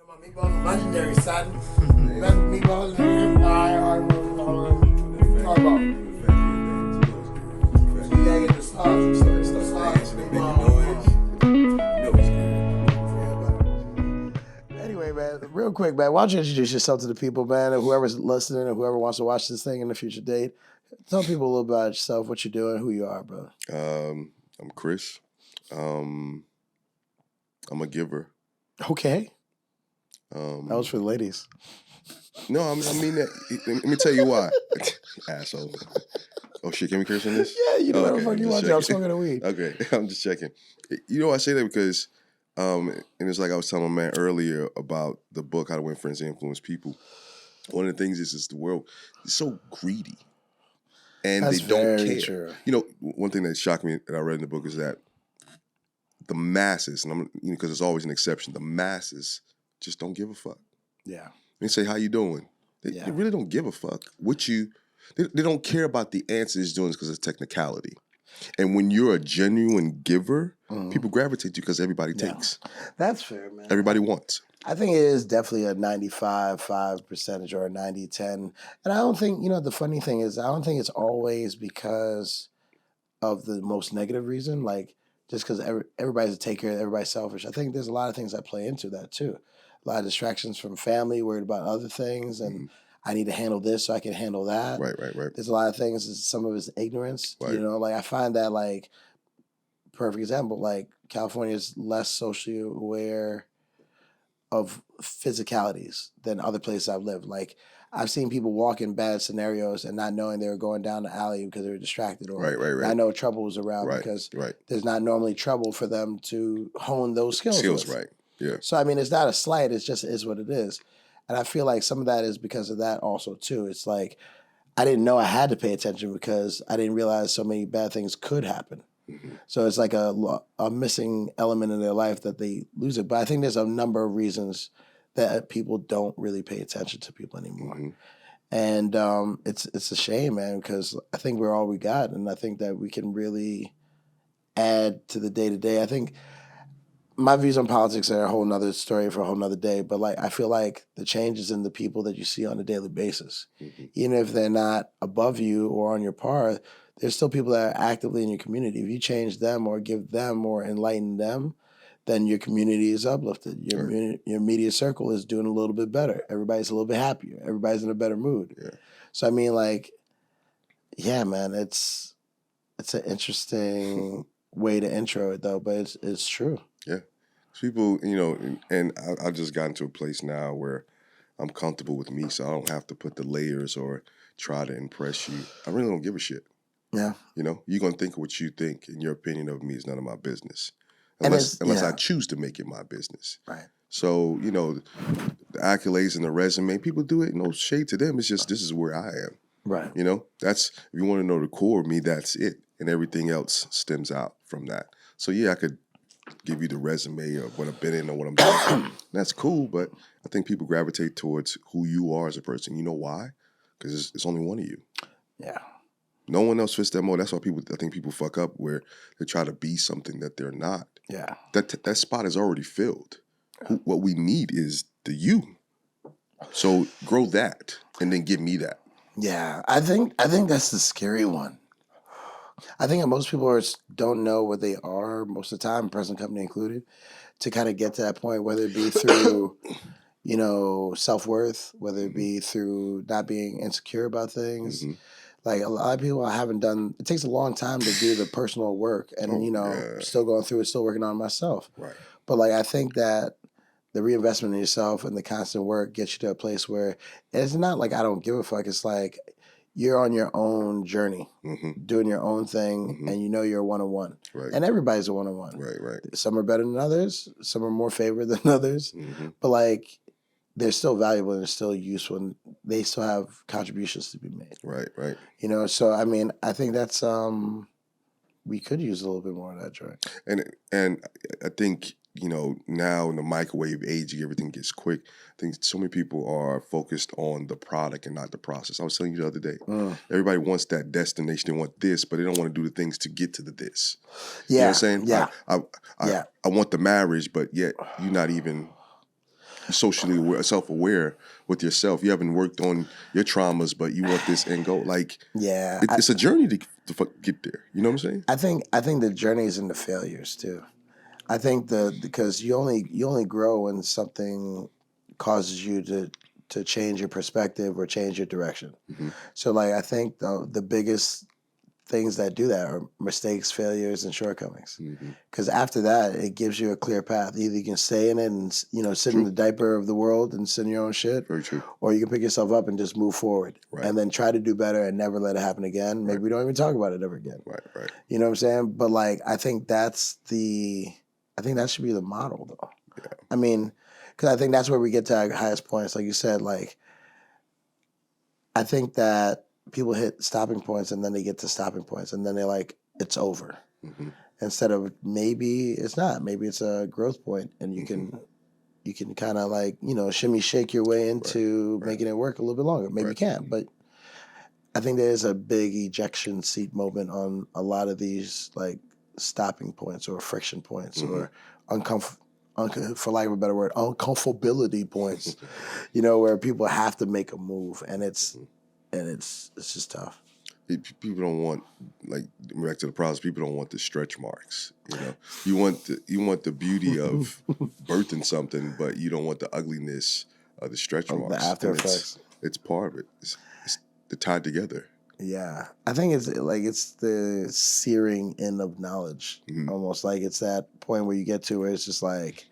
My meatballs are legendary, son. Best meatballs in Empire are talk about. Yeah, get the sauce. The sauce. Anyway, man, real quick, man, why don't you introduce yourself to the people, man, and whoever's listening or whoever wants to watch this thing in a future date. Tell people a little about yourself, what you're doing, who you are, bro. I'm Chris. I'm a giver. Okay. That was for the ladies. No, I mean that. Let me tell you why. Asshole. Oh shit, can we curse on this? Yeah, you know what the fuck you want to. I'm checking. smoking a weed. Okay, I'm just checking. You know, I say that because, and it's like I was telling my man earlier about the book, How to Win Friends and Influence People. One of the things is the world is so greedy. And That's they don't very care. true. You know, one thing that shocked me that I read in the book is that the masses, and because there's always an exception, the masses just don't give a fuck. Yeah. They say, "How you doing?" They really don't give a fuck what you. They don't care about the answer is doing because it's technicality. And when you're a genuine giver, people gravitate to you because everybody takes. That's fair, man. Everybody wants. I think it is definitely a 95-5 percentage or a 90-10. And I don't think, the funny thing is, I don't think it's always because of the most negative reason, like just because everybody's a taker, everybody's selfish. I think there's a lot of things that play into that too. A lot of distractions from family, worried about other things, and I need to handle this so I can handle that. Right. There's a lot of things, some of it's ignorance, Right. like I find that, like, perfect example, like California is less socially aware of physicalities than other places I've lived. Like, I've seen people walk in bad scenarios and not knowing they were going down the alley because they were distracted, or Right. I know trouble was around because there's not normally trouble for them to hone those skills with. Right. Yeah. So, I mean, it's not a slight. It's just is what it is. And I feel like some of that is because of that also, too. It's like I didn't know I had to pay attention because I didn't realize so many bad things could happen. So it's like a missing element in their life that they lose it. But I think there's a number of reasons that people don't really pay attention to people anymore. And it's a shame, man, because I think we're all we got. And I think that we can really add to the day-to-day. I think my views on politics are a whole nother story for a whole nother day. But like, I feel like the changes in the people that you see on a daily basis, even if they're not above you or on your par, there's still people that are actively in your community. If you change them or give them or enlighten them, then your community is uplifted. Your media circle is doing a little bit better. Everybody's a little bit happier. Everybody's in a better mood. Yeah. So I mean, like, yeah, man, it's an interesting way to intro it though, but it's true. Yeah, people, and I just got into a place now where I'm comfortable with me, so I don't have to put the layers or try to impress you. I really don't give a shit. Yeah. You're going to think what you think, and your opinion of me is none of my business. Unless I choose to make it my business. Right. So, the accolades and the resume, people do it, no shade to them. It's just, this is where I am. Right. That's, if you want to know the core of me, that's it. And everything else stems out from that. So, yeah, I could give you the resume of what I've been in or what I'm doing. That's cool, but I think people gravitate towards who you are as a person. You know why? Because it's only one of you. Yeah. No one else fits that mold. That's why I think people fuck up where they try to be something that they're not. Yeah. That spot is already filled. What we need is the you. So grow that and then give me that. Yeah. I think that's the scary one. I think that most people don't know what they are most of the time, present company included, to kind of get to that point, whether it be through, self-worth, whether it be through not being insecure about things. Like, a lot of people it takes a long time to do the personal work and, still going through it, still working on myself. Right. But like, I think that the reinvestment in yourself and the constant work gets you to a place where it's not like I don't give a fuck. It's like you're on your own journey, doing your own thing, and you're a one-on-one. Right. And everybody's a one-on-one. Right. Some are better than others. Some are more favored than others. But like, they're still valuable and they're still useful and they still have contributions to be made. Right. So I mean, I think that's we could use a little bit more of that joint. And I think, now in the microwave age, everything gets quick. I think so many people are focused on the product and not the process. I was telling you the other day, everybody wants that destination. They want this, but they don't want to do the things to get to the this. Yeah. You know what I'm saying? Yeah. I want the marriage, but yet you're not even socially aware, self-aware with yourself. You haven't worked on your traumas, but you want this end goal. Like, Yeah, it's a journey to get there. You know what I'm saying? I think the journey is in the failures too. I think because you only grow when something causes you to change your perspective or change your direction. Mm-hmm. So like I think the biggest things that do that are mistakes, failures, and shortcomings. Mm-hmm. Because after that, it gives you a clear path. Either you can stay in it and sit in the diaper of the world and sit in your own shit, Very true. or you can pick yourself up and just move forward, Right. and then try to do better and never let it happen again. Maybe we don't even talk about it ever again. Right. You know what I'm saying? But like, I think that should be the model, though. Yeah. I mean, because I think that's where we get to our highest points. Like you said, like I think that people hit stopping points and then they get to stopping points and then they're like, it's over. Mm-hmm. Instead of maybe it's not. Maybe it's a growth point and you can kind of like, shimmy shake your way into making it work a little bit longer. Maybe you can't, but I think there is a big ejection seat moment on a lot of these like stopping points or friction points or for lack of a better word, uncomfortability points, where people have to make a move and it's just tough. People don't want, like, back to the process, people don't want the stretch marks. You want the beauty of birthing something, but you don't want the ugliness of the stretch marks. The after effects. It's part of it. They're tied together. Yeah, I think it's the searing in of knowledge, almost like it's that point where you get to where it's just like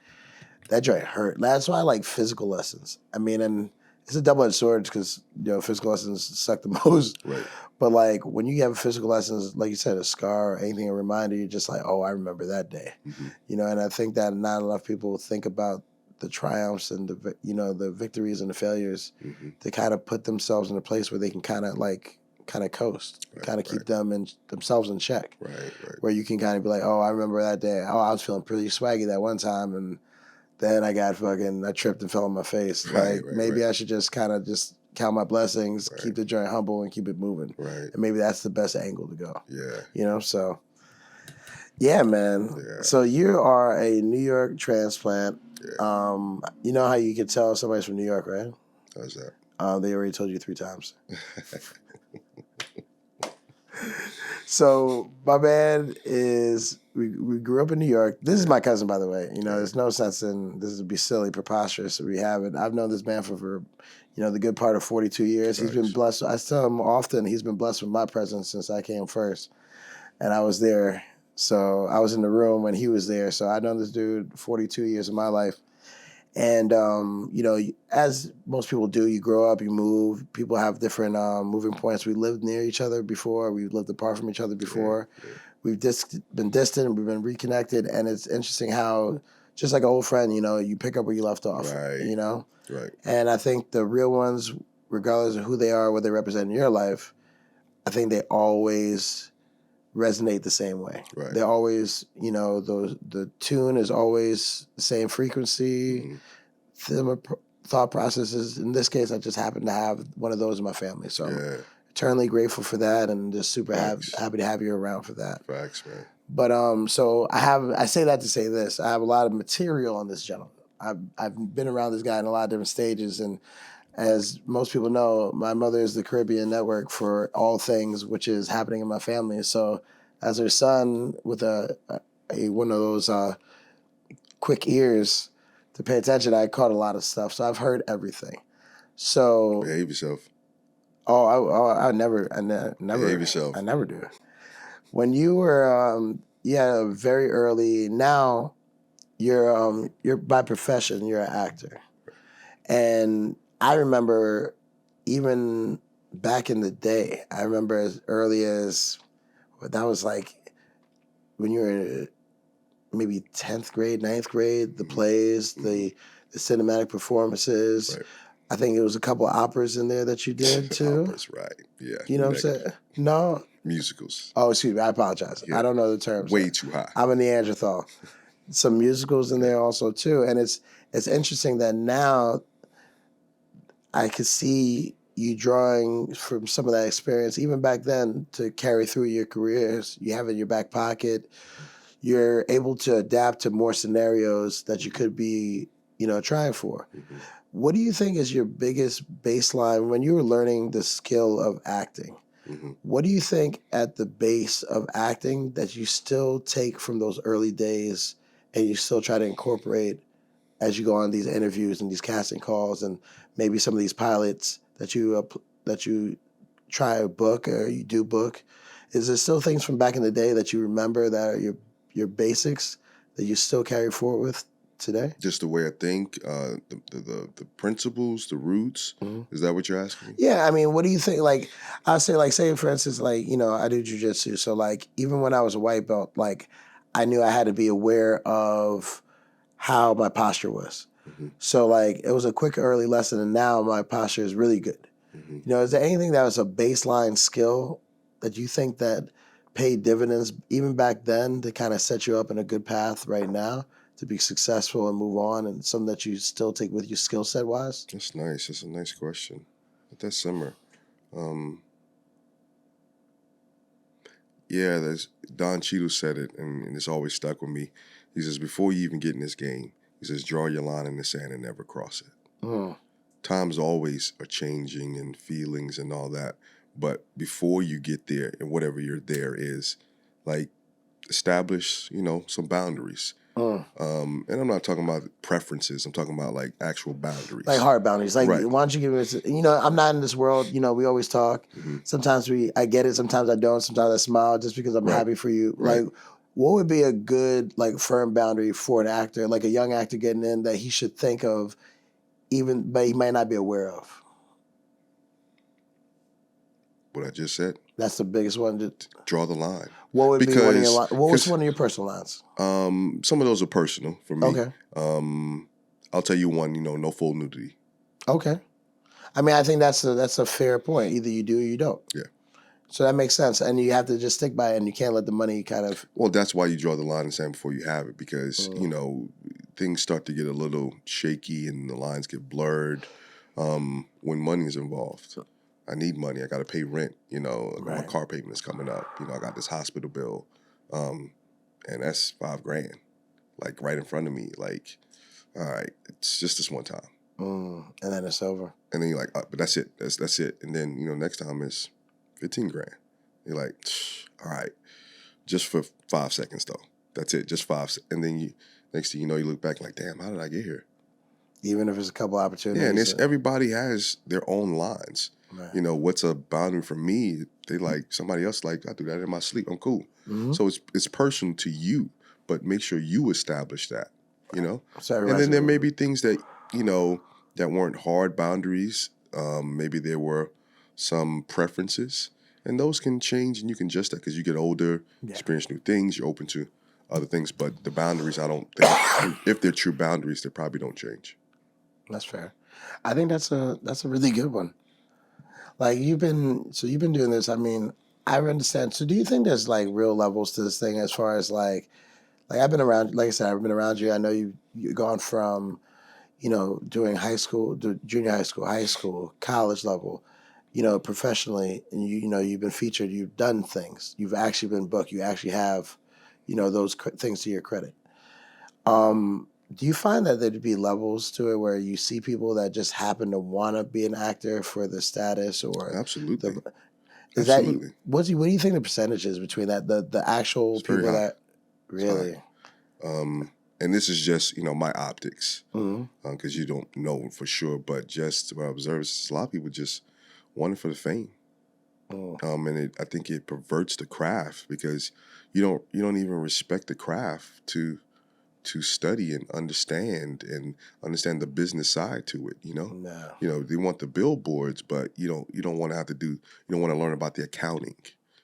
that joint hurt. That's why I like physical lessons. I mean, and it's a double-edged sword because physical lessons suck the most. Right. But like when you have physical lessons, like you said, a scar or anything, a reminder, you're just like, oh, I remember that day. Mm-hmm. And I think that not enough people think about the triumphs and the victories and the failures to kind of put themselves in a place where they can kind of coast, kind of keep themselves in check. Right. Where you can kind of be like, oh, I remember that day. Oh, I was feeling pretty swaggy that one time, and then I tripped and fell on my face. Maybe I should just kind of just count my blessings, keep the joint humble, and keep it moving. Right. And maybe that's the best angle to go. Yeah. So yeah, man. Yeah. So you are a New York transplant. Yeah. You know how you can tell somebody's from New York, right? How's that? They already told you 3 times. So my man we grew up in New York. This is my cousin, by the way. There's no sense in this would be silly, preposterous if we haven't. I've known this man for the good part of 42 years. He's been blessed. I tell him often he's been blessed with my presence since I came first. And I was there. So I was in the room when he was there. So I've known this dude 42 years of my life. And, as most people do, you grow up, you move. People have different moving points. We lived near each other before. We've lived apart from each other before. Yeah. We've been distant. We've been reconnected. And it's interesting how, just like an old friend, you pick up where you left off. Right. Right. And I think the real ones, regardless of who they are, what they represent in your life, I think they always resonate the same way. Right. They're always, the tune is always the same frequency, similar thought processes. In this case, I just happen to have one of those in my family. So I'm eternally grateful for that and just super happy to have you around for that. Facts, man. But so I say that to say this. I have a lot of material on this gentleman. I've been around this guy in a lot of different stages, and as most people know, my mother is the Caribbean network for all things which is happening in my family. So as her son with a one of those quick ears to pay attention, I caught a lot of stuff. So I've heard everything. So behave yourself. I never Behave yourself. I never do. When you were very early, now you're by profession, you're an actor. And I remember even back in the day, I remember as early as, that was like when you were maybe 10th grade, 9th grade, the plays, the cinematic performances. Right. I think it was a couple of operas in there that you did too. Operas, right. Yeah. You know what I'm saying? No? Musicals. Oh, excuse me. I apologize. Yeah. I don't know the terms. Way too high. I'm a Neanderthal. Some musicals in there also too. And it's interesting that now I could see you drawing from some of that experience, even back then, to carry through your careers. You have it in your back pocket. You're able to adapt to more scenarios that you could be trying for. Mm-hmm. What do you think is your biggest baseline when you were learning the skill of acting? Mm-hmm. What do you think at the base of acting that you still take from those early days and you still try to incorporate as you go on these interviews and these casting calls and maybe some of these pilots that you try to book or you do book? Is there still things from back in the day that you remember that are your basics that you still carry forward with today? Just the way I think, the principles, the roots. Mm-hmm. Is that what you're asking me? Yeah, I mean, what do you think? Like, I say, like, say for instance, like, I do jujitsu, so like, even when I was a white belt, like, I knew I had to be aware of how my posture was. Mm-hmm. So like, it was a quick early lesson, and now my posture is really good. Mm-hmm. Is there anything that was a baseline skill that you think that paid dividends even back then to kind of set you up in a good path right now to be successful and move on, and something that you still take with you skill set wise? That's nice. That's a nice question. Let that simmer. Yeah, there's Don Cheadle said it, and it's always stuck with me. He says, before you even get in this game, he says, draw your line in the sand and never cross it. Mm. Times always are changing and feelings and all that. But before you get there and whatever your there is, like establish, some boundaries. And I'm not talking about preferences. I'm talking about like actual boundaries. Like hard boundaries. Like, Right. why don't you give us, I'm not in this world, we always talk. Mm-hmm. Sometimes I get it, sometimes I don't, sometimes I smile just because I'm Right. happy for you. Right. Like, what would be a good, like, firm boundary for an actor, like a young actor getting in that he should think of, but he might not be aware of? What I just said. That's the biggest one. Draw the line. What would be one of your Because- What was one of your personal lines? Some of those are personal for me. Okay. I'll tell you one, no full nudity. Okay. I mean, I think that's a fair point. Either you do or you don't. Yeah. So that makes sense. And you have to just stick by it, and you can't let the money kind of... Well, that's why you draw the line in the sand before you have it, because, things start to get a little shaky and the lines get blurred when money is involved. I need money. I got to pay rent. My car payment is coming up. I got this hospital bill, and that's $5,000, like right in front of me. Like, all right, it's just this one time, and then it's over. and then you're like, but that's it. That's it. And then next time it's $15,000. You're like, all right, just for 5 seconds though. That's it, just 5. And then next thing you know, you look back like, damn, how did I get here? Even if it's a couple opportunities. Yeah, and everybody has their own lines. Right. What's a boundary for me? They like somebody else. Like, I do that in my sleep. I'm cool. Mm-hmm. So it's personal to you, but make sure you establish that. So and then there may be things that that weren't hard boundaries. Maybe there were some preferences, and those can change, and you can adjust that because you get older, experience new things, you're open to other things. But the boundaries, I don't think, if they're true boundaries, they probably don't change. That's fair. I think that's a really good one. Like, you've been doing this. I mean, I understand. So do you think there's like real levels to this thing as far as like I've been around, like I said, I've been around you. I know you've gone from, doing high school, junior high school, college level, professionally, and you've been featured, you've done things, you've actually been booked, you actually have, those things to your credit. Do you find that there'd be levels to it where you see people that just happen to want to be an actor for the status or Absolutely. Absolutely. What do you think the percentage is between that, the actual It's very people high. that really? And this is just my optics, Mm-hmm. because you don't know for sure, but just what I observe is a lot of people just want it for the fame. And I think it perverts the craft because you don't even respect the craft to study and understand the business side to it. No. They want the billboards, but you don't want to have to you don't want to learn about the accounting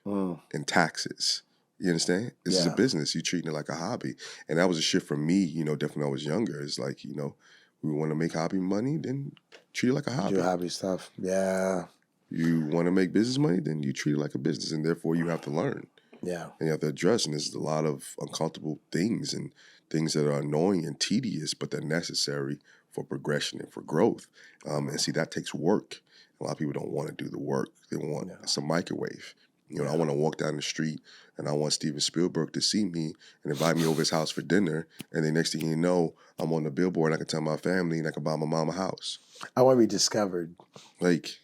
and taxes. You understand? This is a business. You're treating it like a hobby. And that was a shift for me, definitely when I was younger. It's like, we want to make hobby money, then treat it like a hobby. Do hobby stuff. Yeah. You want to make business money, then you treat it like a business. And therefore you have to learn. Yeah. And you have to address. And there's a lot of uncomfortable things and things that are annoying and tedious, but they're necessary for progression and for growth. And see, that takes work. A lot of people don't want to do the work. They want some microwave. You know, I want to walk down the street and I want Steven Spielberg to see me and invite me over his house for dinner. And then next thing you know, I'm on the billboard and I can tell my family and I can buy my mom a house. I want to be discovered. Like,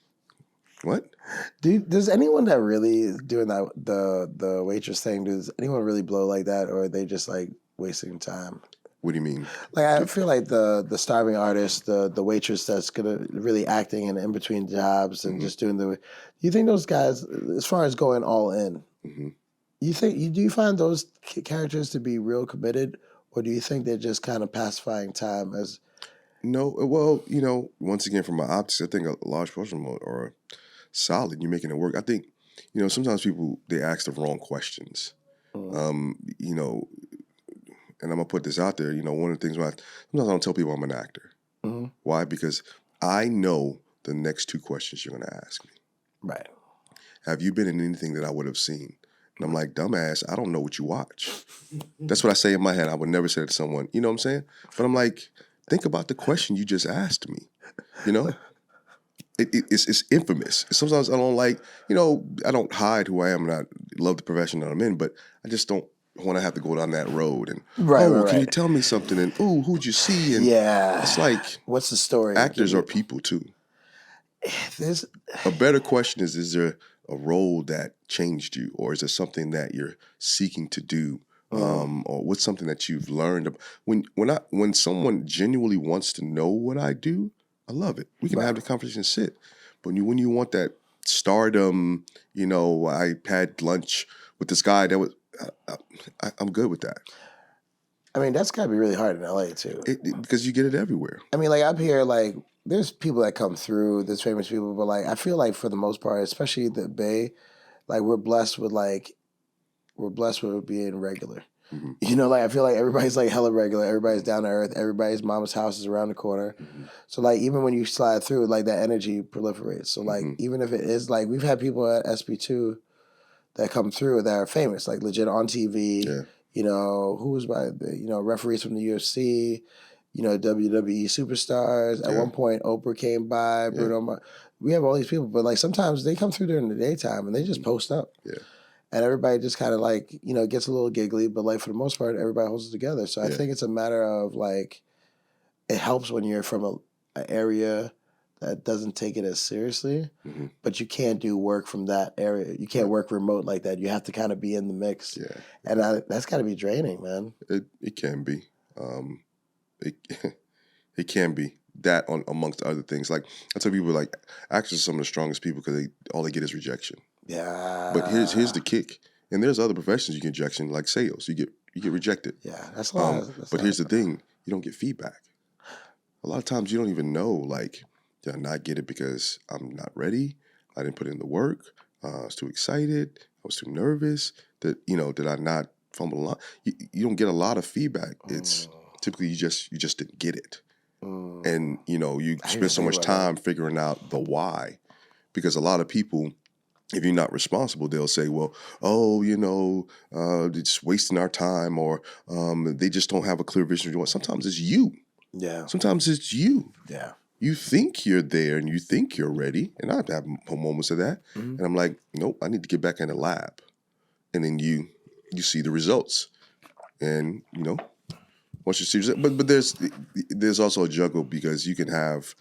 what? Does anyone that really is doing that the waitress thing, does anyone really blow like that, or are they just like wasting time? What do you mean? Like I feel like the starving artist, the waitress that's gonna really acting in between jobs and just doing the. You think those guys, as far as going all in, do you find those characters to be real committed, or do you think they're just kind of pacifying time as? No, well, you know, once again, from my optics, I think a large portion of them are solid. You're making it work. I think, you know, sometimes people, they ask the wrong questions. You know, and I'm gonna put this out there. You know, one of the things sometimes I don't tell people I'm an actor. Why? Because I know the next two questions you're gonna ask me. Right. Have you been in anything that I would have seen? And I'm like, dumbass, I don't know what you watch. That's what I say in my head. I would never say it to someone. You know what I'm saying? But I'm like, think about the question you just asked me. You know, it's infamous. Sometimes I don't like, you know, I don't hide who I am and I love the profession that I'm in, but I just don't want to have to go down that road and can you tell me something? And who'd you see? And it's like, what's the story? Actors are people too. There's a better question is there a role that changed you, or is there something that you're seeking to do? Or what's something that you've learned? When someone genuinely wants to know what I do, I love it. We can have the conversation and sit. But when you want that stardom, you know, I had lunch with this guy that was, I'm good with that. I mean, that's got to be really hard in LA too. Because you get it everywhere. I mean, like up here, like there's people that come through, there's famous people, but like I feel like for the most part, especially the Bay, like we're blessed with being regular. You know, like I feel like everybody's like hella regular, everybody's down to earth, everybody's mama's house is around the corner. So like even when you slide through, like that energy proliferates. So like even if it is like we've had people at SB2 that come through that are famous, like legit on TV. Yeah. You know, who was by the, you know, referees from the UFC, you know, WWE superstars. At one point, Oprah came by, Bruno Mars. We have all these people, but like sometimes they come through during the daytime and they just post up. Yeah. And everybody just kind of like, you know, gets a little giggly, but like for the most part, everybody holds it together. So I think it's a matter of like, it helps when you're from an area that doesn't take it as seriously, but you can't do work from that area. You can't work remote like that. You have to kind of be in the mix. Yeah. And that's got to be draining, man. It can be. It can be. That amongst other things. Like, I tell people, like, actors are some of the strongest people because all they get is rejection. Yeah. But here's the kick. And there's other professions you get rejection, like sales. You get rejected. Yeah, that's a lot. But here's the thing. You don't get feedback. A lot of times you don't even know, like, did I not get it because I'm not ready? I didn't put in the work. I was too excited. I was too nervous. Did I not fumble a lot? You don't get a lot of feedback. It's typically you just didn't get it. And, you know, you spend so much time figuring out the why. Because a lot of people, if you're not responsible, they'll say, well, they're just wasting our time, or they just don't have a clear vision. Sometimes it's you. Yeah. Sometimes it's you. Yeah. You think you're there and you think you're ready. And I've had moments of that. And I'm like, nope, I need to get back in the lab. And then you see the results. And, you know, once you see results. But there's also a juggle, because you can have,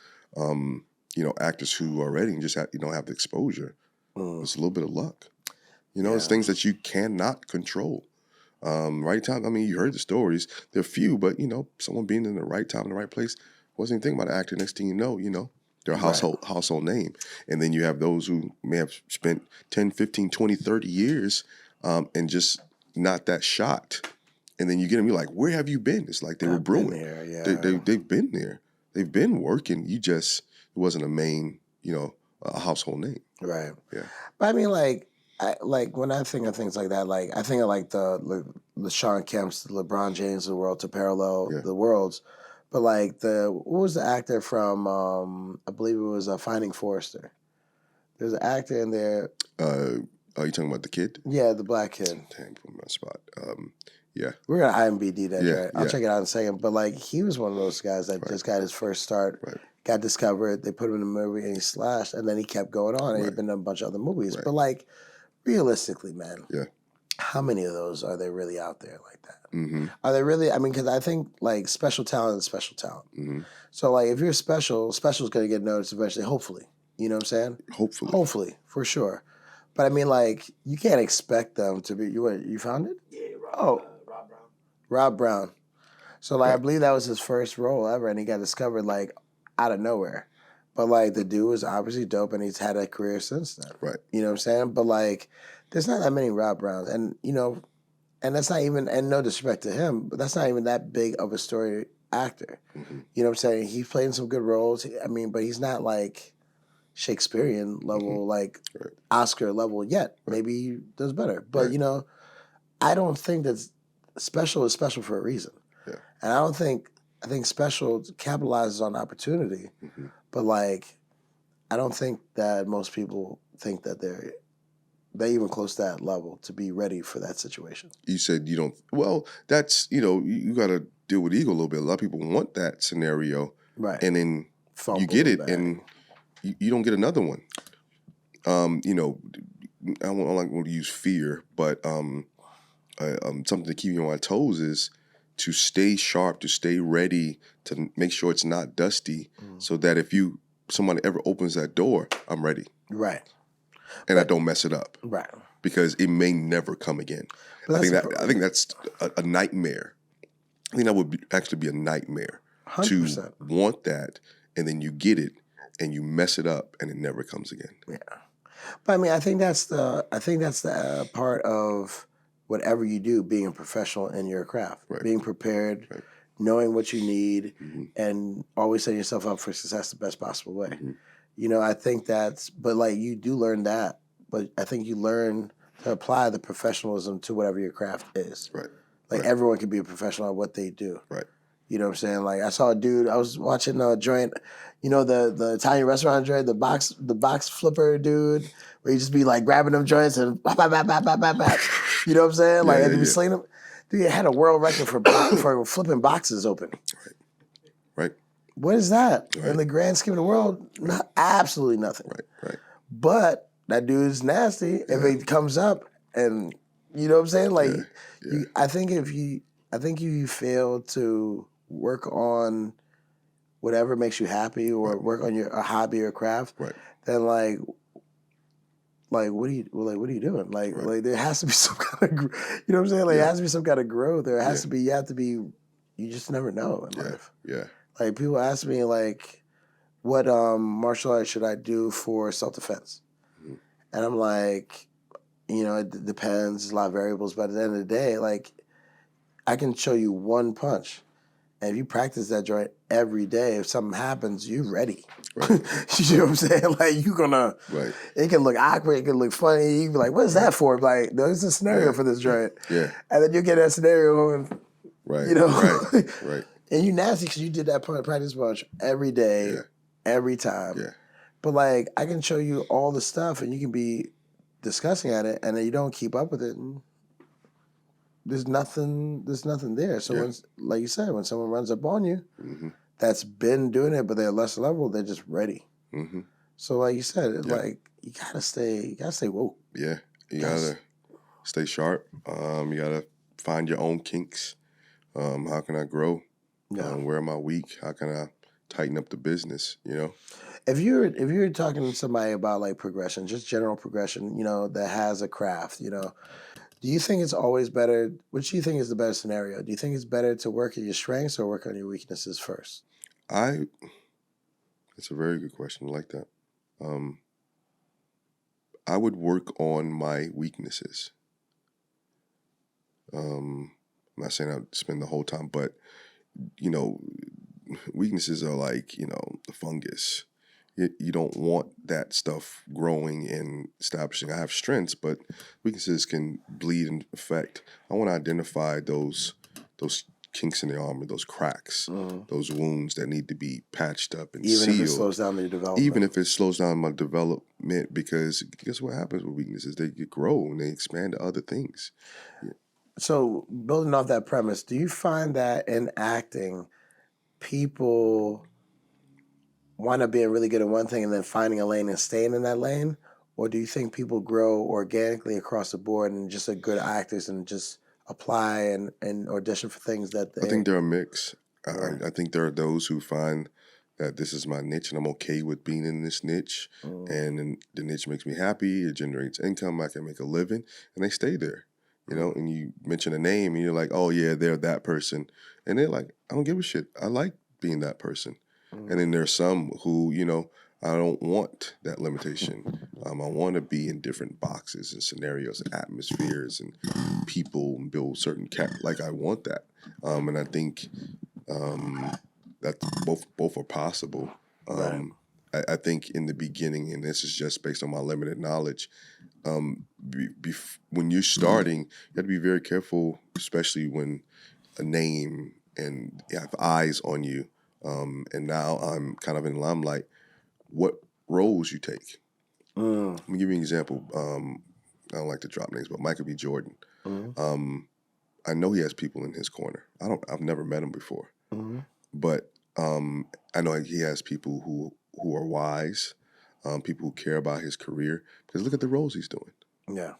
actors who are ready and just have the exposure. It's a little bit of luck. You know, it's things that you cannot control. Right time. I mean, you heard the stories. They're few, but, you know, someone being in the right time in the right place. Wasn't even thinking about an actor. Next thing you know, they're a household name. And then you have those who may have spent 10, 15, 20, 30 years and just not that shot. And then you get them, you're like, where have you been? It's like they were brewing. They've been there. They've been working. it wasn't a main, a household name. Right. Yeah. But I mean, like when I think of things like that, like I think of like the Sean Kemp's, the LeBron James of the world, to parallel the worlds. But like what was the actor from? I believe it was Finding Forrester. There's an actor in there. Are you talking about the kid? Yeah, the black kid. Dang, put me on the spot. Yeah. We're gonna IMBD that, right? I'll check it out in a second. But like he was one of those guys that just got his first start, got discovered. They put him in a movie and he slashed, and then he kept going on, and he's been in a bunch of other movies. But like, realistically, man, Yeah. how many of those are there really out there like that? Mm-hmm. Are they really? I mean, because I think like special talent is special talent. Mm-hmm. So like if you're special, special's going to get noticed eventually. Hopefully, you know what I'm saying? Hopefully. Hopefully, for sure. But I mean, like you can't expect them to be. You found it? Yeah, Rob Brown. Rob Brown. So like I Right. believe that was his first role ever, and he got discovered like out of nowhere. But like the dude was obviously dope, and he's had a career since then. Right. You know what I'm saying? But like, there's not that many Rob Browns, and you know, and that's not even. And no disrespect to him, but that's not even that big of a story actor. Mm-hmm. You know what I'm saying? He played in some good roles. I mean, but he's not like Shakespearean level, like Right. Oscar level yet. Right. Maybe he does better. But Right. you know, I don't think that special is special for a reason. Yeah. And I think special capitalizes on opportunity, Mm-hmm. but like I don't think that most people think that they're even close to that level to be ready for that situation. You said you don't. Well, that's you got to deal with ego a little bit. A lot of people want that scenario, Right. and then Fumble you get it, back. and you don't get another one. I don't like to use fear, but something to keep you on my toes is to stay sharp, to stay ready, to make sure it's not dusty, so that if somebody ever opens that door, I'm ready Right. and I don't mess it up, Right. because it may never come again. But I that's think that's a nightmare. I think that would actually be a nightmare 100%. to want that, and then you get it and you mess it up and it never comes again. Yeah. But I mean, I think that's the part of whatever you do, being a professional in your craft, Right. being prepared, Right. knowing what you need, Mm-hmm. and always setting yourself up for success the best possible way. Mm-hmm. You know, I think but like you do learn that, but I think you learn to apply the professionalism to whatever your craft is. Right. Like Right. everyone can be a professional at what they do. Right. You know what I'm saying? Like I saw a dude, I was watching a joint, you know, the Italian restaurant joint, the box flipper dude, where you just be like grabbing them joints and bap, bap, bap, bap, bap, bap, bap. You know what I'm saying? Like and you be slinging them. Dude, it had a world record for flipping boxes open. Right. What is that? Right. In the grand scheme of the world, not absolutely nothing. Right. Right. But that dude's nasty if it comes up, and you know what I'm saying? Like, Yeah. I think if you fail to work on whatever makes you happy, or work on a hobby or craft, Right. then like what are you doing? Like, Right. like there has to be some kind of, you know what I'm saying? Like, there has to be some kind of growth. There has to be. You have to be. You just never know in life. Yeah. Like people ask me like, what martial arts should I do for self-defense? Mm-hmm. And I'm like, you know, it depends. There's a lot of variables, but at the end of the day, like, I can show you one punch, and if you practice that joint every day, if something happens, you're ready. Right. You know what I'm saying? Like, you're gonna. Right. It can look awkward. It can look funny. You can be like, "What is that for?" Like, there's a scenario for this joint. Yeah. And then you get that scenario, and Right. you know, Right. Right. and you nasty because you did that practice punch every day, every time. Yeah. But like, I can show you all the stuff, and you can be discussing at it, and then you don't keep up with it, and there's nothing there. So when, like you said, when someone runs up on you, Mm-hmm. that's been doing it, but they're less level, they're just ready. Mm-hmm. So like you said, like you gotta stay woke. Yeah. You gotta stay sharp. You gotta find your own kinks. How can I grow? Yeah. Where am I weak? How can I tighten up the business? You know. If you're talking to somebody about like progression, just general progression, you know, that has a craft, you know, do you think it's always better? Which do you think is the better scenario? Do you think it's better to work at your strengths or work on your weaknesses first? It's a very good question. I like that. I would work on my weaknesses. I'm not saying I'd spend the whole time, but you know, weaknesses are like, you know, the fungus. You don't want that stuff growing and establishing. I have strengths, but weaknesses can bleed and affect. I want to identify those kinks in the armor, those cracks, those wounds that need to be patched up and Even sealed. if it slows down your development. Even if it slows down my development, because guess what happens with weaknesses? They grow and they expand to other things. Yeah. So building off that premise, do you find that in acting, people wind up being really good at one thing and then finding a lane and staying in that lane? or do you think people grow organically across the board and just are good actors and just apply and audition for things that I they? think they're a mix. Right. I think there are those who find that this is my niche and I'm okay with being in this niche, and then the niche makes me happy. It generates income. I can make a living, and they stay there. You know, and you mention a name, and you're like, "Oh yeah, they're that person," and they're like, "I don't give a shit. I like being that person." And then there's some who, I don't want that limitation. I want to be in different boxes and scenarios, and atmospheres, and people, and build certain like I want that. And I think that both are possible. Right. I think in the beginning, and this is just based on my limited knowledge, when you're starting, you have to be very careful, especially when a name and you have eyes on you. And now I'm kind of in limelight. What roles you take? Let me give you an example. I don't like to drop names, but Michael B. Jordan. I know he has people in his corner. I've never met him before, but I know he has people who are wise, people who care about his career. Because look at the roles he's doing. Yeah.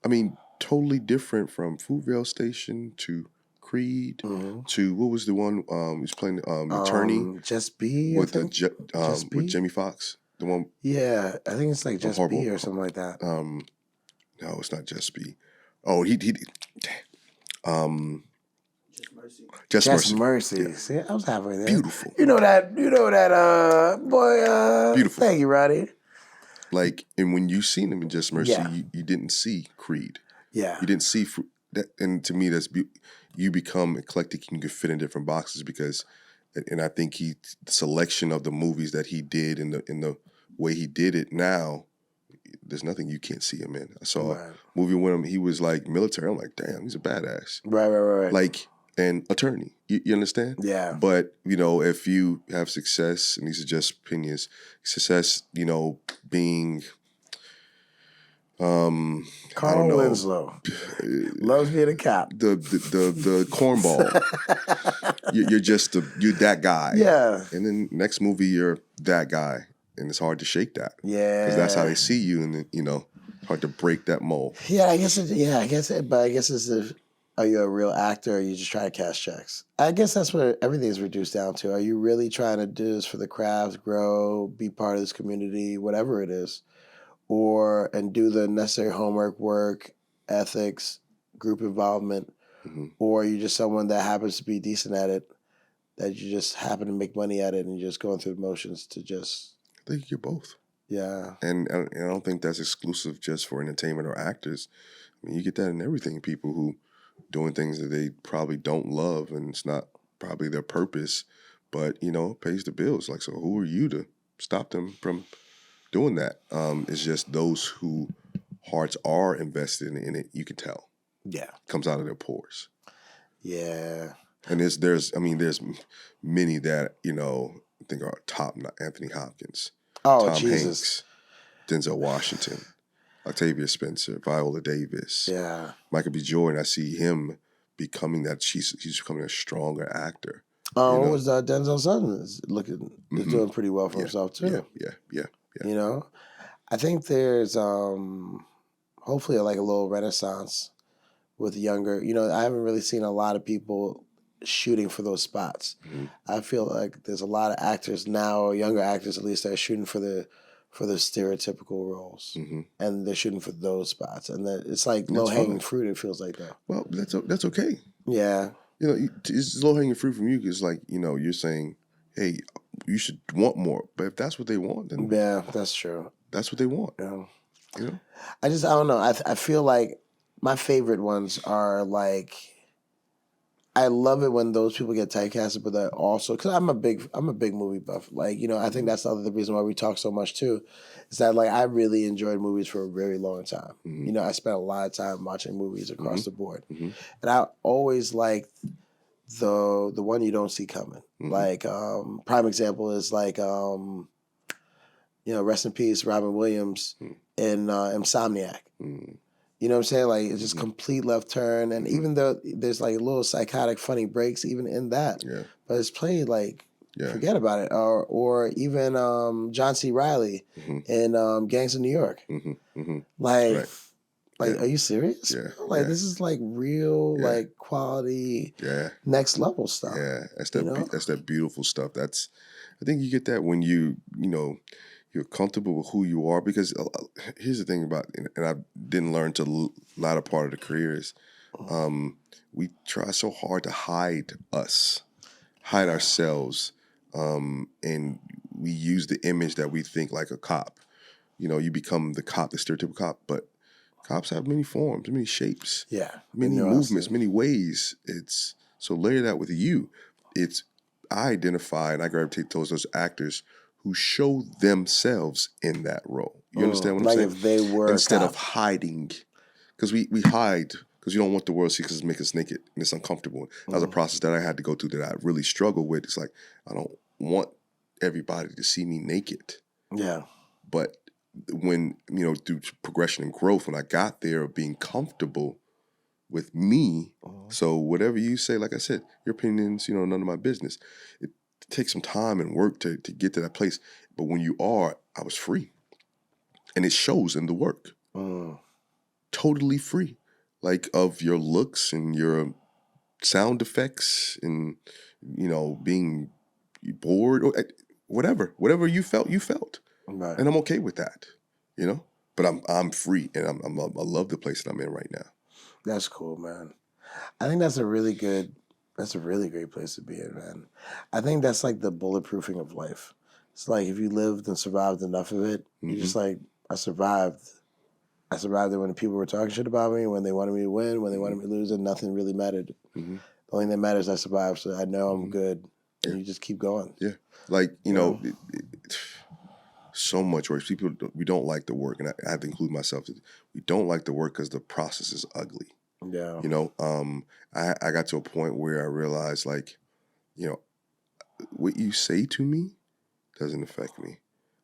I mean, totally different from Fruitvale Station to Creed to what was the one he was playing attorney Just Be, with I think. Just with Be? Jamie Foxx. The one Yeah, I think it's like Just horrible. Be or something like that. No, it's not Just Be. Oh, he Just Just Mercy. Mercy. Yeah. See, I was halfway there. Beautiful. You know that boy. Beautiful. Thank you, Roddy. Like, and when you seen him in Just Mercy, Yeah. you didn't see Creed. Yeah. You didn't see that, and to me, you become eclectic. And you can fit in different boxes because, and I think the selection of the movies that he did in the way he did it now, there's nothing you can't see him in. I saw a movie with him. He was like military. I'm like, damn, he's a badass. Right. Like an attorney. You understand? Yeah. But if you have success, and these are just opinions, success, being. I don't know. Winslow loves being a cop. The cornball. you're that guy. Yeah. And then next movie you're that guy, and it's hard to shake that. Yeah. Because that's how they see you, and then, it's hard to break that mold. Yeah, I guess it's are you a real actor or are you just trying to cash checks? I guess that's what everything's reduced down to. Are you really trying to do this for the craft, grow, be part of this community, whatever it is? And do the necessary homework, work, ethics, group involvement, or are you just someone that happens to be decent at it, that you just happen to make money at it and you're just going through the motions to just... I think you're both. Yeah. And I don't think that's exclusive just for entertainment or actors. I mean, you get that in everything. People who doing things that they probably don't love and it's not probably their purpose, but, it pays the bills. Like, so who are you to stop them from doing that? It's just those who hearts are invested in it. You can tell. Yeah. Comes out of their pores. Yeah. And there's many that, I think are top. Anthony Hopkins. Oh, Tom Jesus. Hanks, Denzel Washington, Octavia Spencer, Viola Davis. Yeah. Michael B. Jordan, I see him becoming that. He's becoming a stronger actor. What was Denzel's son is doing pretty well for himself too. Yeah. I think there's hopefully like a little renaissance with younger. I haven't really seen a lot of people shooting for those spots. I feel like there's a lot of actors now, or younger actors at least, that are shooting for the stereotypical roles, and they're shooting for those spots, and it's like low hanging fruit. It feels like that. Well, that's okay. Yeah. It's low hanging fruit from you because, like, you're saying, hey, you should want more. But if that's what they want, then yeah, that's true. That's what they want. Yeah. I don't know. I feel like my favorite ones are like, I love it when those people get typecasted, but they're also, because I'm a big movie buff. Like, I think that's the other reason why we talk so much too, is that like I really enjoyed movies for a very long time. I spent a lot of time watching movies across the board, and I always liked the one you don't see coming. Like prime example is like rest in peace, Robin Williams in Insomniac. You know what I'm saying? Like, it's just complete left turn. And even though there's like little psychotic, funny breaks even in that, but it's played like Yeah. Forget about it. Or even John C. Reilly in Gangs of New York. Like, Right. like, Yeah. are you serious? Yeah. Like, Yeah. this is like real, Yeah. like quality, Yeah. next level stuff. Yeah. That's You know? that's that beautiful stuff. I think you get that when you know, you're comfortable with who you are. Because here's the thing about, and I didn't learn to latter part of the career is, we try so hard to hide ourselves, and we use the image that we think like a cop. You know, you become the cop, the stereotypical cop, but cops have many forms, many shapes, Yeah. many nuances. movements, many ways. It's so layer that with you. I identify and I gravitate towards those actors who show themselves in that role. You understand what I'm Like saying? if they were a Instead of cop. hiding, because we hide because you don't want the world to see, because it makes us naked and it's uncomfortable. That was a process that I had to go through that I really struggle with. It's like, I don't want everybody to see me naked. Yeah. But when, through progression and growth, when I got there of being comfortable with me, so whatever you say, like I said, your opinions, none of my business. It takes some time and work to get to that place. But when you are, I was free. And it shows in the work. Totally free. Like, of your looks and your sound effects and, being bored or whatever you felt. Right. And I'm okay with that, But I'm free, and I love the place that I'm in right now. That's cool, man. I think that's a really great place to be in, man. I think that's like the bulletproofing of life. It's like if you lived and survived enough of it, you're just like, I survived. I survived it when people were talking shit about me, when they wanted me to win, when they wanted me to lose, and nothing really mattered. The only thing that matters is I survived, so I know I'm good. And you just keep going. Yeah. Like, so much work. People, we don't like the work, and I have to include myself. We don't like the work because the process is ugly. Yeah. I got to a point where I realized, like, what you say to me doesn't affect me.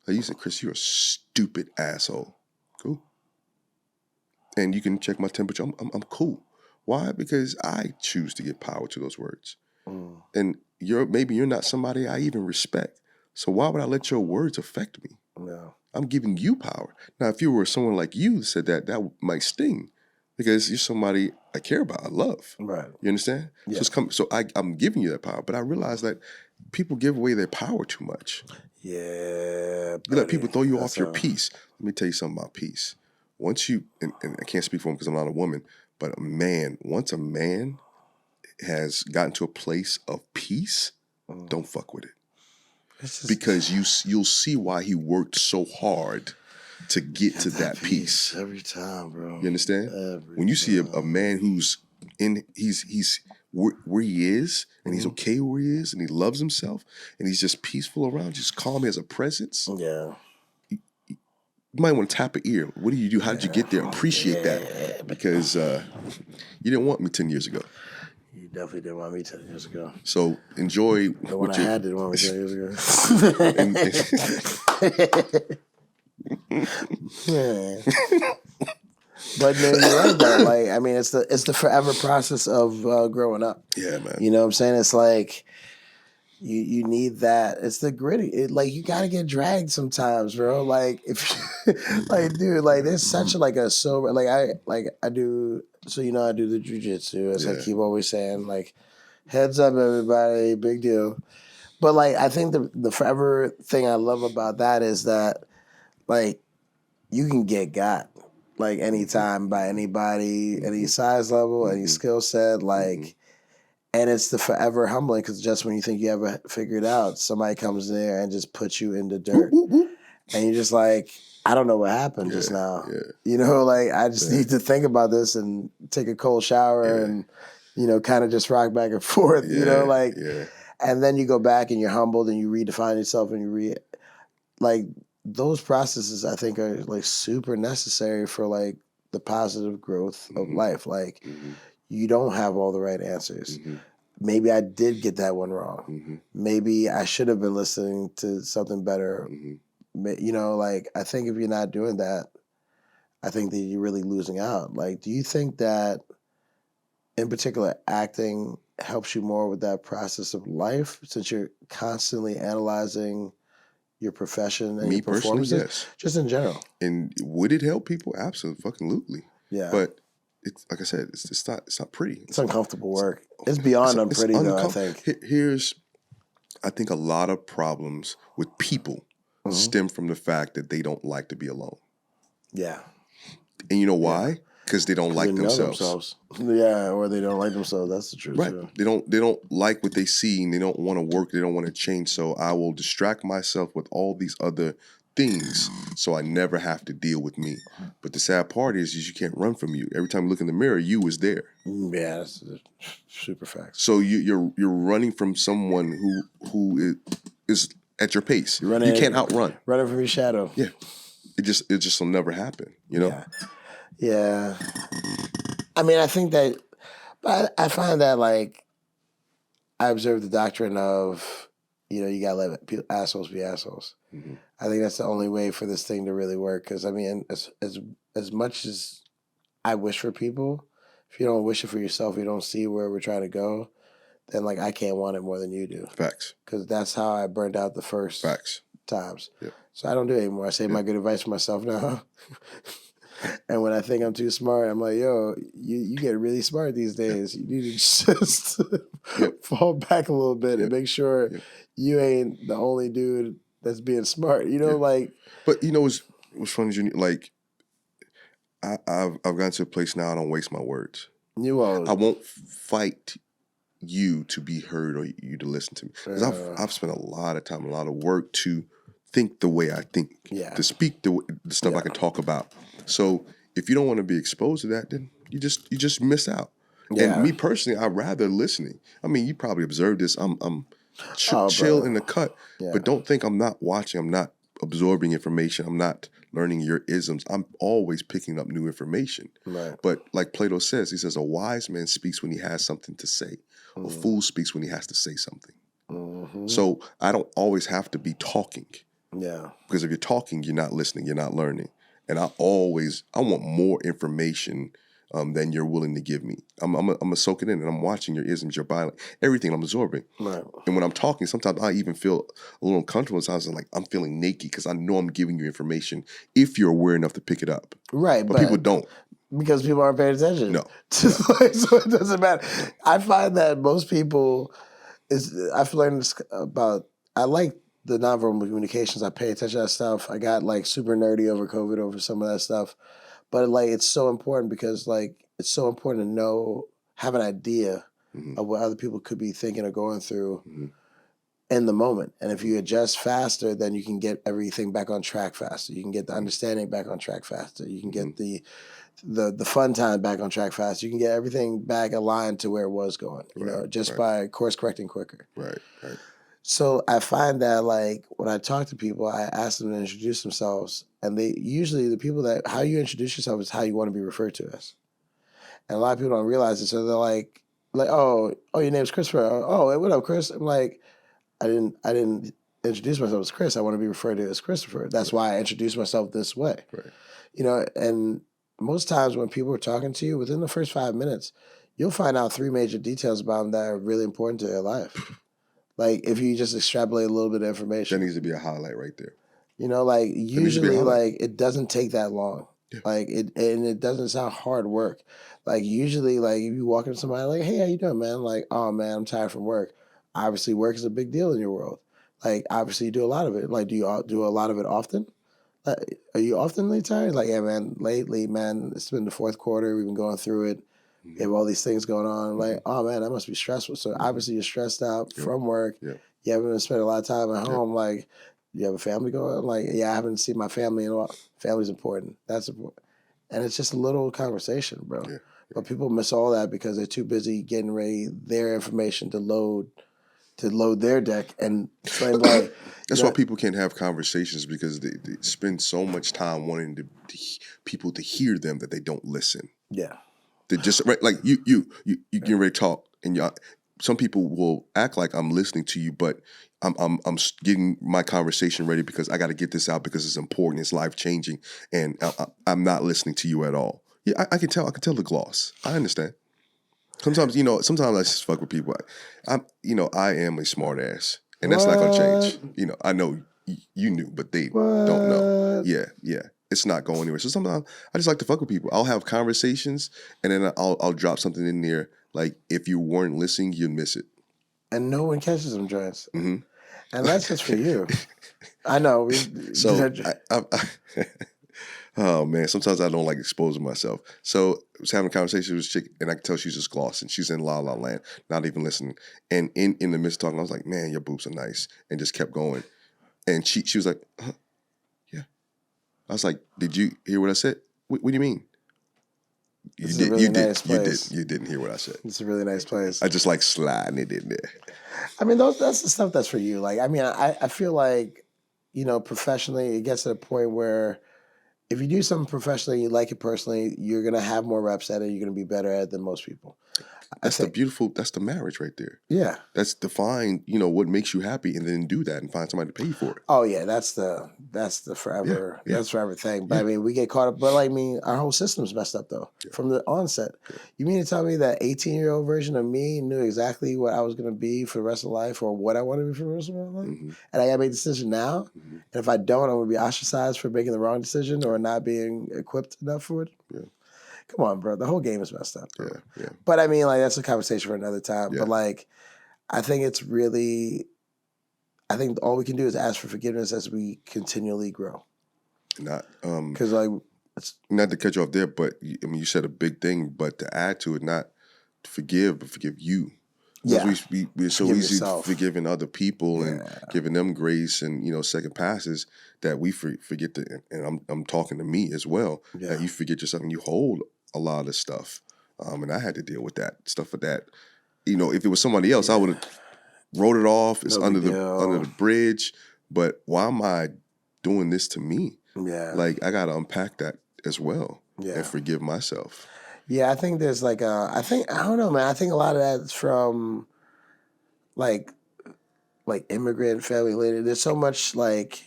Like you said, Chris, you're a stupid asshole. Cool. And you can check my temperature. I'm cool. Why? Because I choose to give power to those words. And maybe you're not somebody I even respect. So why would I let your words affect me? No. I'm giving you power. Now, if you were someone like you said that might sting, because you're somebody I care about, I love. Right. You understand? Yeah. So I'm giving you that power, but I realize that people give away their power too much. Yeah. You let people throw you off your peace. Let me tell you something about peace. Once you, and I can't speak for him because I'm not a woman, but once a man has gotten to a place of peace, don't fuck with it. Because you'll see why he worked so hard to get to that peace every time, bro. You understand? When you see a man who's he's where he is, and he's okay where he is, and he loves himself, and he's just peaceful around, just calm, he has a presence. Yeah. You might want to tap an ear. What do you do? How did you get there? Appreciate that, because you didn't want me 10 years ago. You definitely didn't want me 10 years ago. So enjoy. The one I had didn't want me 10 years ago. Yeah. But no, you're right though. Like, I mean, it's the forever process of growing up. Yeah, man. You know what I'm saying? It's like you need that. It's the gritty. Like, you gotta get dragged sometimes, bro. Like, if like, dude, like, there's such a sober. I do. So I do the jujitsu, as I keep always saying. Like, heads up, everybody, big deal. But like, I think the forever thing I love about that is that, like, you can get got, like, anytime by anybody, any size level, any skill set, like, and it's the forever humbling, because just when you think you have it figured out, somebody comes in there and just puts you in the dirt. And you're just like, I don't know what happened just now. Yeah. Like, I just need to think about this and take a cold shower and, kind of just rock back and forth, and then you go back and you're humbled and you redefine yourself and like, those processes, I think, are like super necessary for like the positive growth of life. Like, you don't have all the right answers. Maybe I did get that one wrong. Maybe I should have been listening to something better. Like, I think if you're not doing that, I think that you're really losing out. Like, do you think that, in particular, acting helps you more with that process of life since you're constantly analyzing your profession and Me your personally, performances, yes. just in general. And would it help people? Absolutely. Yeah. But it's like I said, it's not pretty. It's uncomfortable work. It's beyond unpretty, though, I think. Here's, I think a lot of problems with people stem from the fact that they don't like to be alone. Yeah. And you know why? Because they don't like They know themselves. Yeah, or they don't like themselves. That's the truth. Right. Too. They don't like what they see, and they don't want to work. They don't want to change. So I will distract myself with all these other things, so I never have to deal with me. But the sad part is you can't run from you. Every time you look in the mirror, you is there. Yeah, that's super facts. So you're running from someone who is at your pace. You can't outrun. Running from your shadow. Yeah. It just will never happen. You know. Yeah. I mean, I think that, but I find that like I observe the doctrine of, you gotta let assholes be assholes. Mm-hmm. I think that's the only way for this thing to really work. Because I mean, as much as I wish for people, if you don't wish it for yourself, you don't see where we're trying to go, then like I can't want it more than you do. Facts. Because that's how I burned out the first times. Yep. So I don't do it anymore. I save my good advice for myself now. And when I think I'm too smart, I'm like, yo, you get really smart these days. You need to just fall back a little bit and make sure you ain't the only dude that's being smart. Like. But what's funny is like I've gotten to a place now I don't waste my words. You won't. I won't fight you to be heard or you to listen to me because I've spent a lot of time, a lot of work to think the way I think, to speak the stuff I can talk about. So if you don't want to be exposed to that, then you just miss out. Yeah. And me personally, I'd rather listening. I mean, you probably observed this. I'm chill in the cut, but don't think I'm not watching. I'm not absorbing information. I'm not learning your isms. I'm always picking up new information. Right. But like Plato says, he says, a wise man speaks when he has something to say. A fool speaks when he has to say something. Mm-hmm. So I don't always have to be talking. Yeah. Because if you're talking, you're not listening, you're not learning. And I want more information than you're willing to give me. I'm gonna soak it in, and I'm watching your isms, your body, everything I'm absorbing. Right. And when I'm talking, sometimes I even feel a little uncomfortable. Sometimes I'm feeling naked because I know I'm giving you information if you're aware enough to pick it up. Right. But people don't. Because people aren't paying attention. No. So it doesn't matter. I find that most people I've learned this about, I like the nonverbal communications. I pay attention to that stuff. I got like super nerdy over COVID over some of that stuff. But like it's so important because like it's so important to have an idea of what other people could be thinking or going through in the moment. And if you adjust faster, then you can get everything back on track faster. You can get the understanding back on track faster. You can get the fun time back on track faster. You can get everything back aligned to where it was going, by course correcting quicker. Right. So I find that like when I talk to people, I ask them to introduce themselves, and they usually the people that how you introduce yourself is how you want to be referred to as. And a lot of people don't realize it, so they're like, oh, your name's Christopher. Oh, what up, Chris? I'm like, I didn't introduce myself as Chris. I want to be referred to as Christopher. That's why I introduce myself this way. Right. And most times when people are talking to you, within the first 5 minutes, you'll find out 3 major details about them that are really important to their life. Like if you just extrapolate a little bit of information. That needs to be a highlight right there. Like usually like it doesn't take that long. Yeah. Like it doesn't sound hard work. Like usually like if you walk into somebody like, hey, how you doing, man? Like, oh man, I'm tired from work. Obviously work is a big deal in your world. Like obviously you do a lot of it. Like do you do a lot of it often? Are you often tired? Like, yeah, man, lately, man, it's been the fourth quarter. We've been going through it. We have all these things going on. Like, oh, man, that must be stressful. So obviously you're stressed out from work. You haven't been spending a lot of time at home. Like, you have a family going on? Like, yeah, I haven't seen my family in a while. Family's important. That's important. And it's just a little conversation, bro. But people miss all that because they're too busy getting ready their information to load their deck. And like, that's why people can't have conversations because they spend so much time wanting people to hear them that they don't listen. Yeah. They just like you get ready to talk, and some people will act like I'm listening to you, but I'm getting my conversation ready because I got to get this out because it's important, it's life changing, and I'm not listening to you at all. Yeah, I can tell. I can tell the gloss. I understand. Sometimes I just fuck with people. I am a smart ass, and that's not gonna change. I know you knew, but they don't know. Yeah. It's not going anywhere. So sometimes I just like to fuck with people. I'll have conversations, and then I'll drop something in there. Like if you weren't listening, you'd miss it. And no one catches them joints. Mm-hmm. And that's just for you. I know. Oh man, sometimes I don't like exposing myself. So I was having a conversation with this chick, and I could tell she's just glossing. She's in La La Land, not even listening. And in the midst of talking, I was like, "Man, your boobs are nice," and just kept going. And she was like, "Yeah." I was like, "Did you hear what I said? What do you mean?" You didn't hear what I said. It's a really nice place. I just like sliding it in there. I mean, that's the stuff that's for you. Like, I mean, I feel like, professionally, it gets to the point where if you do something professionally, you like it personally, you're going to have more reps at it. You're going to be better at it than most people. That's the marriage right there. Yeah. That's define, what makes you happy, and then do that and find somebody to pay for it. Oh yeah, that's the forever that's forever thing. But I mean, we get caught up. But like, our whole system's messed up though from the onset. Yeah. You mean to tell me that 18-year-old version of me knew exactly what I was going to be for the rest of life, or what I want to be for the rest of my life, and I got to make a decision now. And if I don't, I'm going to be ostracized for making the wrong decision or not being equipped enough for it. Yeah. Come on, bro. The whole game is messed up. Bro. Yeah. But I mean, like, that's a conversation for another time. Yeah. But like, I think all we can do is ask for forgiveness as we continually grow. Because not to cut you off there, but you said a big thing, but to add to it, not to forgive, but forgive you. Because we're so easy forgiving other people and giving them grace and second passes that we forget to. And I'm talking to me as well. Yeah. That you forget yourself and you hold a lot of stuff. And I had to deal with that stuff for that. If it was somebody else, I would have wrote it off. It's under the bridge. But why am I doing this to me? Yeah, like I gotta unpack that as well and forgive myself. Yeah, I think there's I don't know, man. I think a lot of that's from like immigrant family related. There's so much like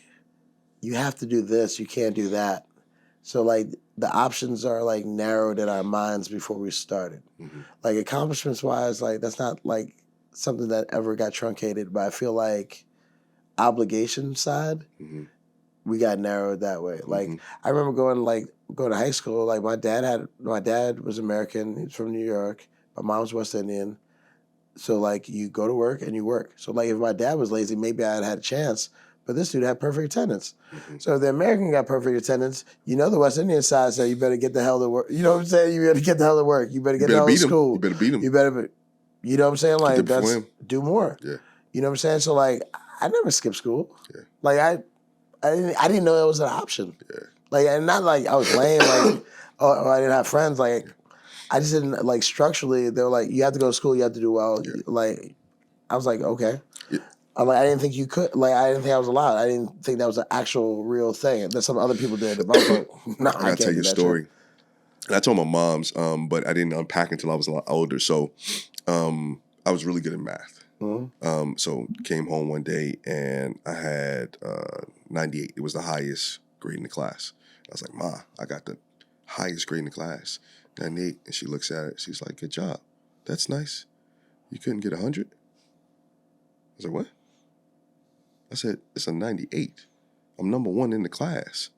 you have to do this, you can't do that. So like the options are like narrowed in our minds before we started. Mm-hmm. Like accomplishments wise, like that's not like something that ever got truncated, but I feel like obligation side, we got narrowed that way. Like I remember going to high school, like my dad was American, he's from New York, my mom was West Indian. So like you go to work and you work. So like if my dad was lazy, maybe I'd had a chance. But this dude had perfect attendance. Mm-hmm. So if the American got perfect attendance, the West Indian side said, you better get the hell to work. You know what I'm saying? You better get the hell to work. You better get the hell to school. You better beat him. You know what I'm saying? Like, do more. Yeah. You know what I'm saying? So like, I never skipped school. Yeah. Like I didn't know that was an option. Yeah. Like, and not like I was lame, like, I didn't have friends. Like, I just didn't, like, structurally, they were like, you have to go to school, you have to do well. Yeah. Like, I was like, okay. Yeah. I didn't think you could. Like, I didn't think I was allowed. I didn't think that was an actual real thing that some other people did. But I was like, nah, I gotta tell you a story. And I told my mom's, but I didn't unpack until I was a lot older. So I was really good at math. Mm-hmm. So came home one day and I had 98. It was the highest grade in the class. I was like, Ma, I got the highest grade in the class, 98. And she looks at it. She's like, good job. That's nice. You couldn't get 100? I was like, what? I said, it's a 98. I'm number one in the class.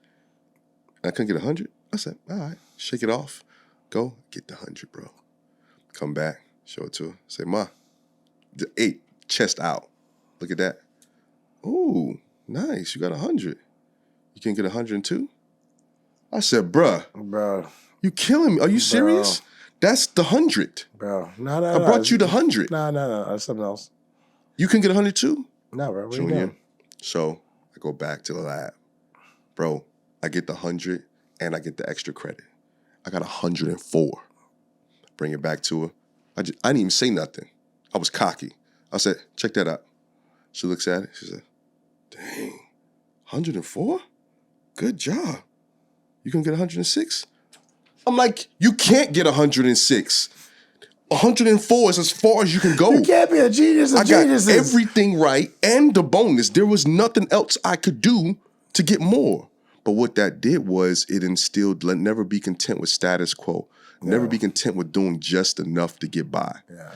And I couldn't get 100? I said, all right, shake it off. Go get the 100, bro. Come back, show it to her. Say, Ma, the 8, chest out. Look at that. Ooh, nice. You got 100. You can't get 102? I said, bruh, you killing me. Are you serious? That's the 100. Bro, no. I brought you the 100. No. That's something else. You can get 102? No, bro. What are you doing? So I go back to the lab. Bro, I get the 100 and I get the extra credit. I got 104. Bring it back to her. I didn't even say nothing. I was cocky. I said, check that out. She looks at it. She said, dang, 104? Good job. You can get 106? I'm like, you can't get 106. 104 is as far as you can go. You can't be a genius of geniuses. I got everything right and the bonus. There was nothing else I could do to get more. But what that did was it instilled, never be content with status quo. Never be content with doing just enough to get by. Yeah.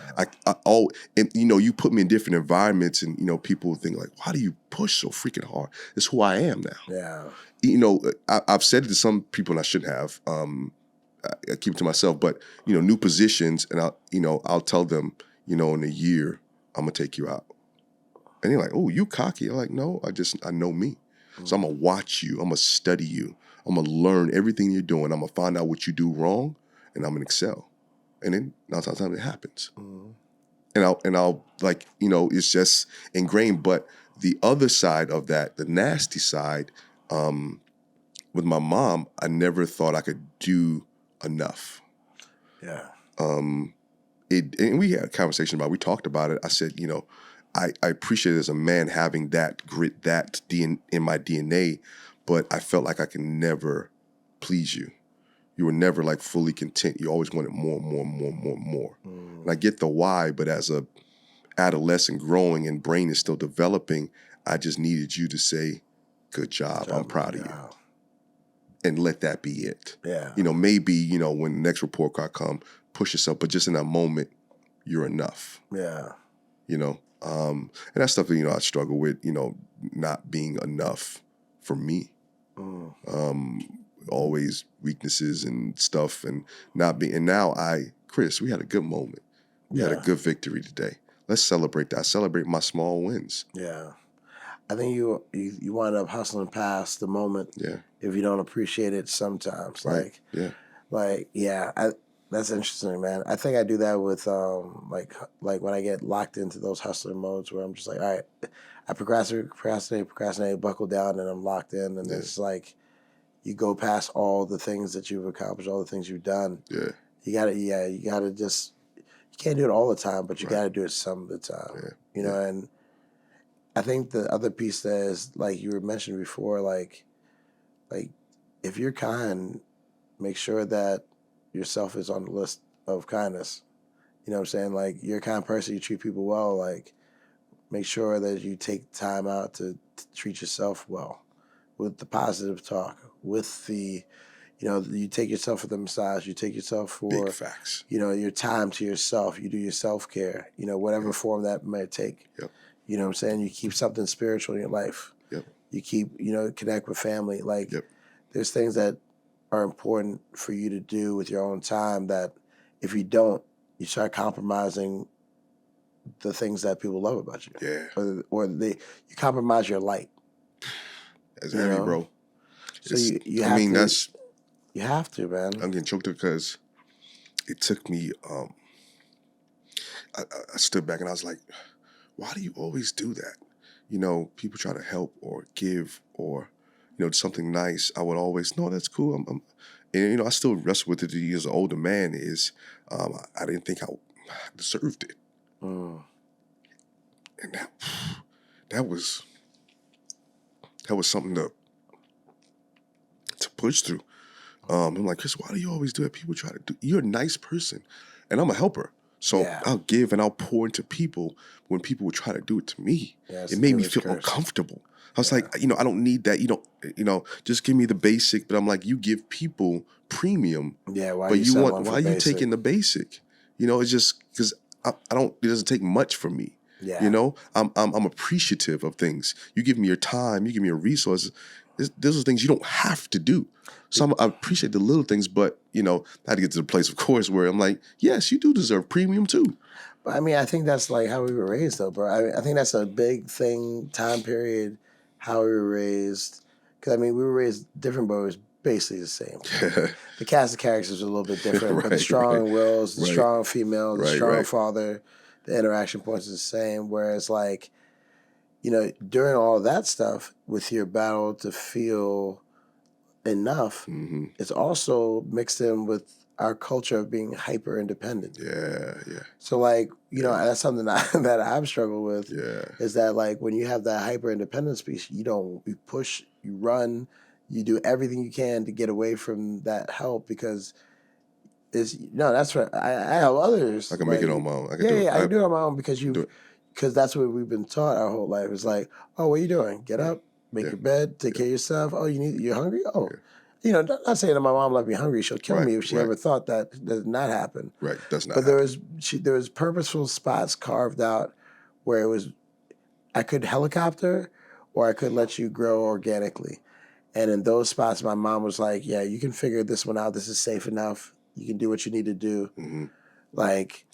And you put me in different environments, and people think like, why do you push so freaking hard? It's who I am now. Yeah. I've said it to some people, and I shouldn't have. I keep it to myself, but new positions, and I'll tell them, in a year, I'm gonna take you out. And they're like, oh, you cocky. I'm like, no, I know me. So I'm gonna watch you. I'm gonna study you. I'm gonna learn everything you're doing. I'm gonna find out what you do wrong, and I'm gonna excel. And then 9 times out of 10 it happens. And I'll like, it's just ingrained. But the other side of that, the nasty side, with my mom, I never thought I could do enough. Yeah. And we had a conversation about it. We talked about it. I said, I appreciate it as a man having that grit, that in my DNA, but I felt like I can never please you. You were never like fully content. You always wanted more. And I get the why, but as a adolescent growing and brain is still developing, I just needed you to say, good job. I'm proud of you. And let that be it. Yeah. Maybe, when the next report card come, push yourself, but just in that moment, you're enough. Yeah. And that's stuff that, I struggle with, not being enough for me. Always weaknesses and stuff and not being, and now Chris, we had a good moment. We had a good victory today. Let's celebrate that. Celebrate my small wins. Yeah. I think you wind up hustling past the moment if you don't appreciate it sometimes. Right. That's interesting, man. I think I do that with like when I get locked into those hustler modes where I'm just like, all right, I procrastinate, buckle down, and I'm locked in, and it's like you go past all the things that you've accomplished, all the things you've done. Yeah. You gotta just, you can't do it all the time, but you gotta do it some of the time. And I think the other piece there is, like you were mentioning before, like if you're kind, make sure that yourself is on the list of kindness. You know what I'm saying? Like, you're a kind person, you treat people well, like make sure that you take time out to treat yourself well with the positive talk, with the, you take yourself for the massage, you take yourself for big facts. Your time to yourself, you do your self-care, whatever form that may take. Yep. You know what I'm saying? You keep something spiritual in your life. Yep. You keep, connect with family. Like, there's things that are important for you to do with your own time that if you don't, you start compromising the things that people love about you. Yeah. Or you compromise your light. That's heavy, bro. So you have to, man. I'm getting choked up because it took me, I stood back and I was like, why do you always do that? People try to help or give or, something nice. I would always, no, that's cool. And I still wrestle with it as an older man is, I didn't think I deserved it. And that was something to push through. I'm like, Chris, why do you always do that? People try to do, you're a nice person and I'm a helper. So I'll give and I'll pour into people when people would try to do it to me. It made me feel uncomfortable. I was like, I don't need that. You don't, just give me the basic. But I'm like, you give people premium. Yeah, why are you taking the basic? It's just because I don't, it doesn't take much from me. Yeah. I'm appreciative of things. You give me your time, you give me your resources. Those are things you don't have to do. So I appreciate the little things, but, I had to get to the place, of course, where I'm like, yes, you do deserve premium too. But I mean, I think that's like how we were raised, though, bro. I think that's a big thing, time period, how we were raised. Because, I mean, we were raised different, but it was basically the same. The cast of characters are a little bit different, but the strong wills, the strong female, the strong father, the interaction points are the same. Whereas, like, during all that stuff, with your battle to feel enough, it's also mixed in with our culture of being hyper independent. Yeah. So, like, that's something that I've struggled with. Yeah. Is that, like, when you have that hyper independence piece, you push, you run, you do everything you can to get away from that help because that's what I have others. I can make it on my own. I can do it on my own because that's what we've been taught our whole life. It's like, oh, what are you doing? Get up, make your bed, take care of yourself. Oh, you're hungry? Oh, not saying that my mom left me hungry. She'll kill Right, me if she right. ever thought that did not happen. Right, does not. But happen. there was purposeful spots carved out where it was I could helicopter or I could let you grow organically. And in those spots, my mom was like, "Yeah, you can figure this one out. This is safe enough. You can do what you need to do. Like,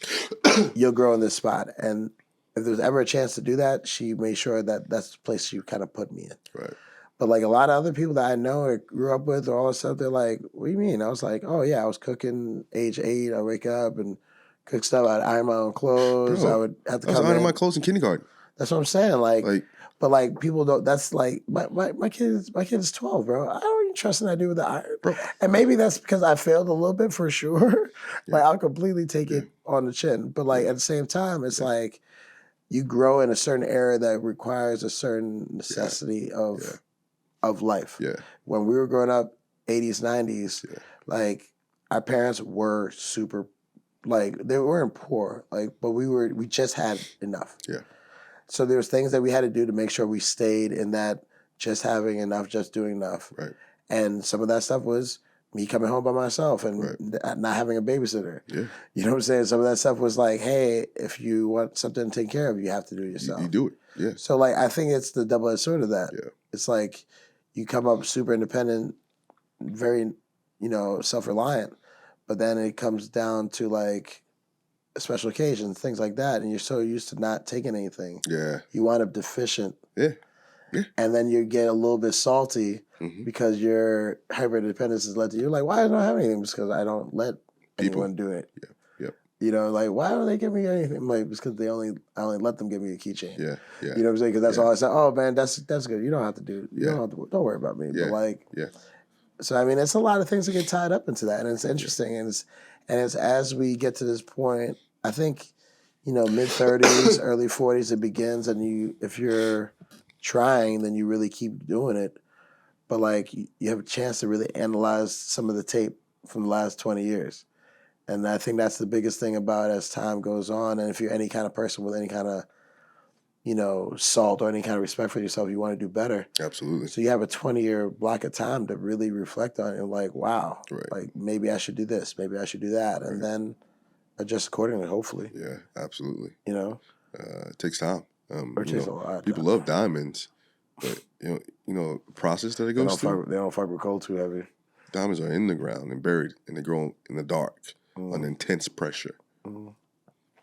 you'll grow in this spot." And if there was ever a chance to do that, she made sure that that's the place she kind of put me in. Right. But like a lot of other people that I know or grew up with or all that stuff, they're like, "What do you mean?" I was like, "Oh yeah, I was cooking age 8. I wake up and cook stuff. I'd iron my own clothes. Bro, I would have to I was come ironing in." my clothes in kindergarten. That's what I'm saying. Like, Like, but like people don't. That's like my kid is 12, bro. I don't even trust what I do with the iron. bro, And maybe that's because I failed a little bit for sure. Like I'll completely take it on the chin. But like at the same time, it's like you grow in a certain area that requires a certain necessity of life. Yeah. When we were growing up, 80s, 90s, like our parents were super, like they weren't poor, like, but we just had enough. Yeah. So there was things that we had to do to make sure we stayed in that just having enough, just doing enough. Right. And some of that stuff was me coming home by myself and not having a babysitter. Yeah. You know what I'm saying? Some of that stuff was like, hey, if you want something to take care of, you have to do it yourself. You do it. Yeah. So like I think it's the double-edged sword of that. Yeah. It's like you come up super independent, very, self-reliant, but then it comes down to like special occasions, things like that, and you're so used to not taking anything. Yeah. You wind up deficient. Yeah. Yeah. And then you get a little bit salty because your hyper-independence is led to, you're like, why don't I have anything? Because I don't let anyone do it. Yeah. Yep. Like, why don't they give me anything? I'm like, because I only let them give me a keychain. Yeah. Yeah. You know what I'm saying? Because that's all I said. Oh man, that's good. You don't have to do. Don't worry about me. Yeah. But like, so I mean, it's a lot of things that get tied up into that, and it's interesting. And it's as we get to this point, I think, mid-30s, early 40s, it begins, and if you're trying, then you really keep doing it. But like, you have a chance to really analyze some of the tape from the last 20 years. And I think that's the biggest thing about it as time goes on. And if you're any kind of person with any kind of, salt or any kind of respect for yourself, you want to do better. Absolutely. So you have a 20-year block of time to really reflect on it and like, wow, like maybe I should do this, maybe I should do that. And then adjust accordingly, hopefully. Yeah, absolutely. It takes time. it takes a lot. People love diamonds, but the process that it goes through. They don't fuck with coal too heavy. Diamonds are in the ground and buried, and they grow in the dark under intense pressure.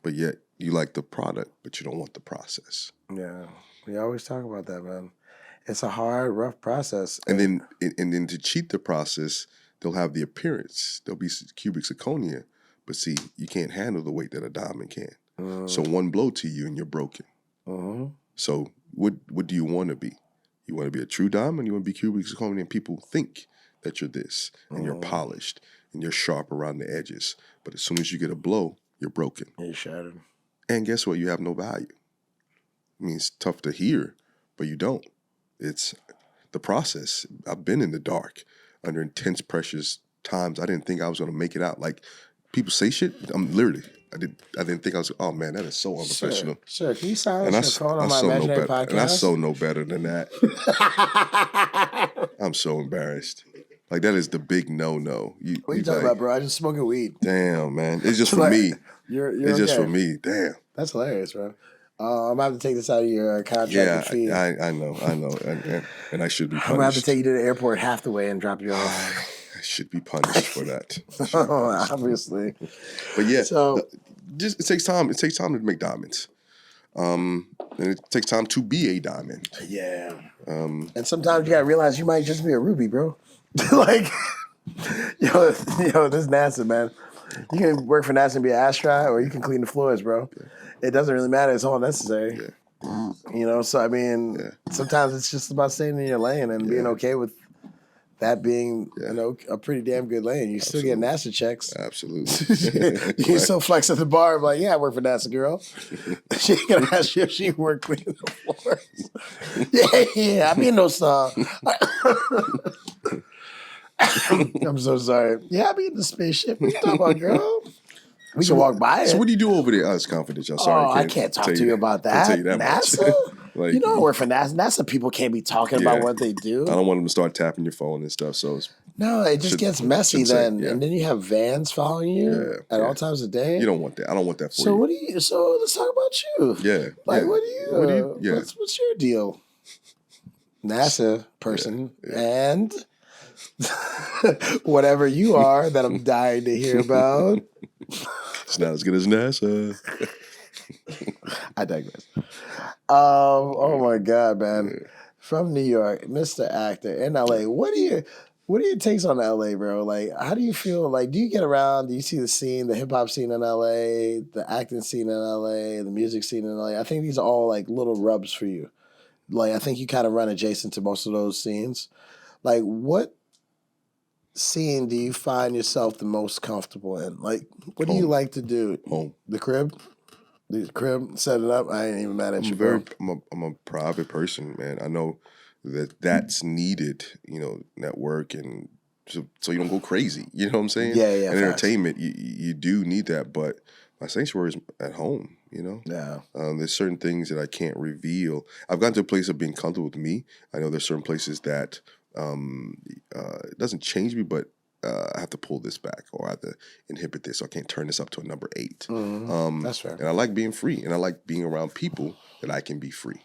But yet you like the product, but you don't want the process. Yeah, we always talk about that, man. It's a hard, rough process. And then to cheat the process, they'll have the appearance. There'll be cubic zirconia, but see, you can't handle the weight that a diamond can. So one blow to you and you're broken. So what do you want to be? You want to be a true diamond? You want to be cubic zirconia and people think that you're this and you're polished and you're sharp around the edges. But as soon as you get a blow, you're broken. You're shattered. And guess what? You have no value. I mean, it's tough to hear, but you don't. It's the process. I've been in the dark under intense pressures times. I didn't think I was going to make it out. Like, people say shit. I didn't think I was, oh man, that is so unprofessional. Sure. Can you silence your phone on my imaginary podcast? And I so know better than that. I'm so embarrassed. Like, that is the big no-no. What are you talking about, bro? I just smoking weed. Damn, man. It's just for me. It's just for me. Damn. That's hilarious, bro. I'm going to have to take this out of your contract fee. I know. And I should be punished. I'm going to have to take you to the airport half the way and drop you off. I should be punished for that. Obviously. But yeah, so it takes time. It takes time to make diamonds. And it takes time to be a diamond. Yeah. And sometimes you got to realize you might just be a ruby, bro. Like, yo, this is NASA, man. You can work for NASA and be an astronaut, or you can clean the floors, bro. Yeah. It doesn't really matter. It's all necessary. Yeah. So I mean, sometimes it's just about staying in your lane and being okay with that being, a pretty damn good lane. You still get NASA checks. Absolutely. You can still flex at the bar and be like, yeah, I work for NASA, girl. She ain't going to ask you if she worked cleaning the floors. Yeah, I mean, no song. I'm so sorry. Yeah, I be in the spaceship. What you talking about, girl? We can walk by it. So what do you do over there? Oh, it's confidential. Sorry. I can't talk to you about that. I can't tell you that NASA? Like, I work for NASA. NASA people can't be talking about what they do. I don't want them to start tapping your phone and stuff. So No, it just gets messy then, yeah. and then you have vans following you at all times of day. You don't want that. I don't want that for So you. what do you? So let's talk about you. Yeah. Like, yeah. what do you? Yeah. What's your deal? NASA person and whatever you are that I'm dying to hear about. It's not as good as NASA. I digress. Oh my God, man! From New York, Mr. Actor in LA. What are your takes on LA, bro? Like, how do you feel? Like, do you get around? Do you see the scene, the hip hop scene in LA, the acting scene in LA, the music scene in LA? I think these are all like little rubs for you. Like, I think you kind of run adjacent to most of those scenes. Like, what scene do you find yourself the most comfortable in? Like, what do you Home. like to do? Home. The crib? The crib, set it up. I ain't even mad at you, bro. I'm a private person, man. I know that's needed, network and so you don't go crazy. You know what I'm saying? Yeah, And facts. entertainment, you do need that, but my sanctuary is at home. Yeah. There's certain things that I can't reveal. I've gotten to a place of being comfortable with me. I know there's certain places that it doesn't change me, but I have to pull this back or I have to inhibit this. So I can't turn this up to a number 8. Mm-hmm. That's fair. And I like being free, and I like being around people that I can be free.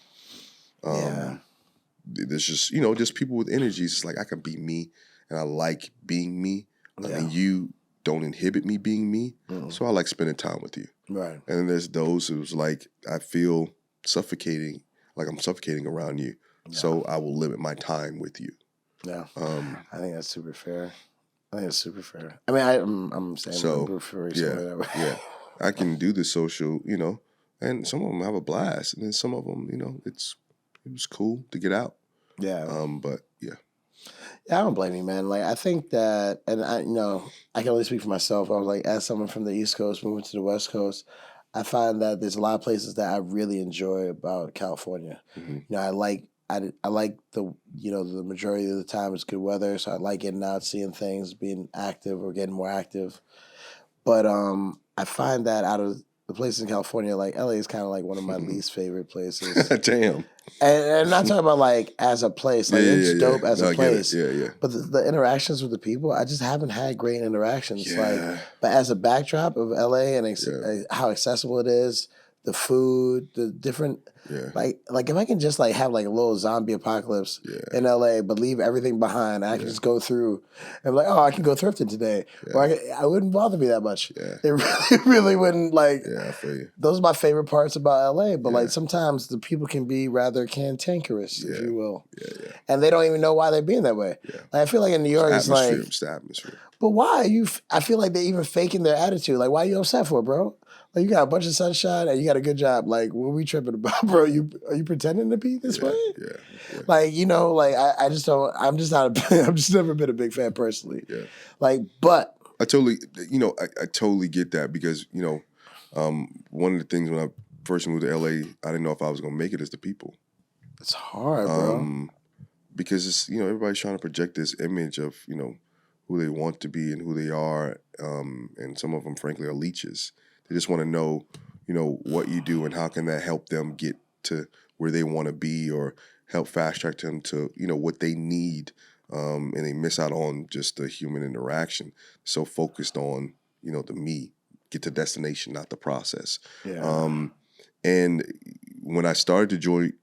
There's just just people with energies. It's like I can be me, and I like being me, and you don't inhibit me being me. So I like spending time with you. Right. And then there's those who's like I feel suffocating, like I'm suffocating around you. Yeah. So I will limit my time with you. Yeah. I think that's super fair. I mean, I'm saying so. That way. Yeah. I can do the social, and some of them have a blast, and then some of them, it was cool to get out. Yeah. But yeah. Yeah, I don't blame you, man. Like, I think that, and I can only speak for myself. I was like, as someone from the East Coast moving to the West Coast, I find that there's a lot of places that I really enjoy about California. Mm-hmm. I like the the majority of the time it's good weather, so I like getting out, seeing things, being active or getting more active. But I find that out of the places in California, like LA is kind of like one of my least favorite places. Damn. And I'm not talking about like as a place, like it's dope as a place. Yeah. But the interactions with the people, I just haven't had great interactions. Yeah. Like, but as a backdrop of LA and how accessible it is, the food, the different. Yeah. Like if I can just like have like a little zombie apocalypse in LA, but leave everything behind, I can just go through and like, oh, I can go thrifting today, or I wouldn't bother me that much. Yeah. It really wouldn't like. Yeah, I feel you. Those are my favorite parts about LA, but like sometimes the people can be rather cantankerous, if you will. Yeah. And they don't even know why they're being that way. Yeah. Like I feel like in New York, it's like it's the atmosphere. But why I feel like they even faking their attitude. Like, why are you upset for, bro? Like, you got a bunch of sunshine and you got a good job. Like, what are we tripping about, bro? Are you pretending to be this way? Yeah. Like, like I just don't. I'm just not. I've just never been a big fan personally. Yeah. Like, but I totally, I totally get that because one of the things when I first moved to LA, I didn't know if I was gonna make it as the people. It's hard, bro. Because it's everybody's trying to project this image of who they want to be and who they are, and some of them, frankly, are leeches. They just want to know, what you do and how can that help them get to where they want to be or help fast track them to, what they need. And they miss out on just the human interaction. So focused on, the me, get to destination, not the process. Yeah. And when I started to join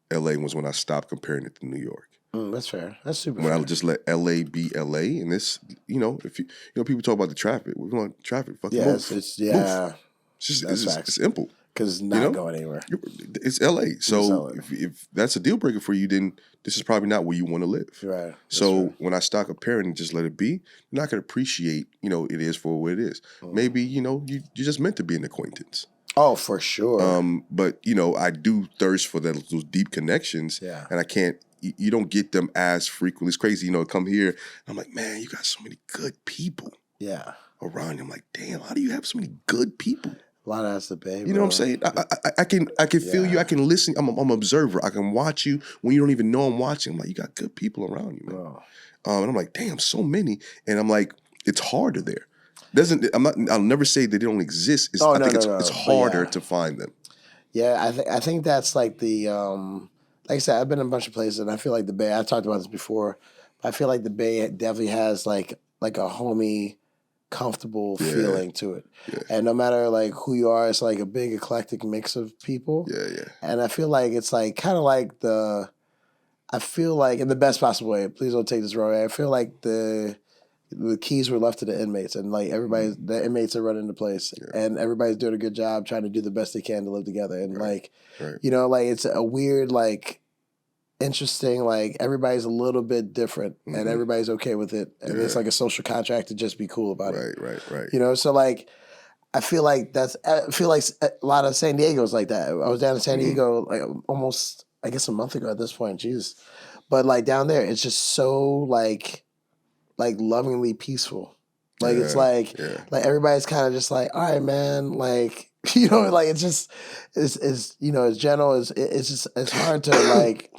LA was when I stopped comparing it to New York. That's fair. That's super when fair. I just let LA be LA, and this, if people talk about the traffic, we want traffic. Fucking move. It's just it's simple. Because it's not going anywhere. It's LA. So if that's a deal breaker for you, then this is probably not where you want to live. Right. So when I stop comparing and just let it be, you're not going to appreciate, it is for what it is. Maybe, you're just meant to be an acquaintance. Oh, for sure. But, I do thirst for those deep connections. Yeah. And I can't. You don't get them as frequently. It's crazy, come here. I'm like, man, you got so many good people. Yeah. Around you. I'm like, damn, how do you have so many good people? A lot of that's the baby. You know what I'm saying? I can feel you. I can listen. I'm an observer. I can watch you when you don't even know I'm watching. I'm like, you got good people around you, man. Oh. And I'm like, damn, so many. And I'm like, it's harder there. I'll never say they don't exist. It's harder to find them. Yeah, I think that's like the like I said, I've been in a bunch of places, and I feel like the Bay. I talked about this before, I feel like the Bay definitely has like a homey, comfortable feeling to it. Yeah. And no matter like who you are, it's like a big eclectic mix of people. Yeah. And I feel like it's like kind of like I feel like in the best possible way. Please don't take this wrong way. I feel like the keys were left to the inmates, and like the inmates are running the place, and everybody's doing a good job trying to do the best they can to live together. And like, you know, like it's a weird, like, interesting, like everybody's a little bit different, and everybody's okay with it, and it's like a social contract to just be cool about it. Right. You know, so like. I feel like a lot of San Diego's like that. I was down in San Diego like almost, I guess, a month ago at this point. Jesus, but like down there, it's just so like lovingly peaceful. Like it's like everybody's kind of just like, all right, man. Like you know, like it's just it's you know, it's gentle. It's just it's hard to like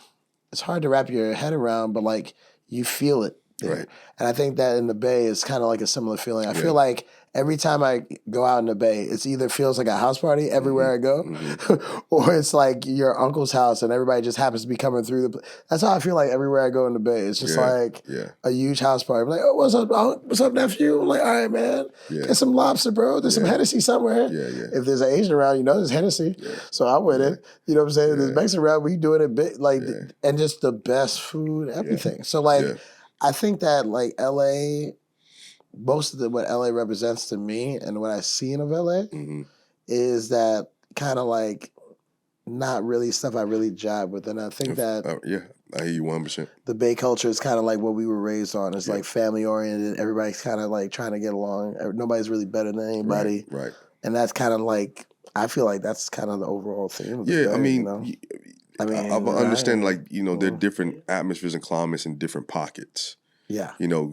it's hard to wrap your head around, but like you feel it there. Right. And I think that in the Bay is kind of like a similar feeling. I feel like every time I go out in the Bay, it's either feels like a house party everywhere I go, or it's like your uncle's house and everybody just happens to be coming through that's how I feel like everywhere I go in the Bay. It's just like a huge house party. I'm like, oh, what's up? What's up, nephew? I'm like, all right, man. Get some lobster, bro. There's some Hennessy somewhere. If there's an Asian around, you know there's Hennessy. So I'm with it. You know what I'm saying? There's Mexican around, we doing it big, like, and just the best food, everything. So like, I think that like LA, most of what LA represents to me and what I've seen of LA is that kind of like not really stuff I really jive with. And I think that I hear you 100%. The Bay culture is kind of like what we were raised on. It's like family oriented. Everybody's kind of like trying to get along. Nobody's really better than anybody. Right. And that's kind of like, I feel like that's kind of the overall theme of the Bay, I mean, you know? I understand, like, you know, there are different atmospheres and climates in different pockets. Yeah. You know,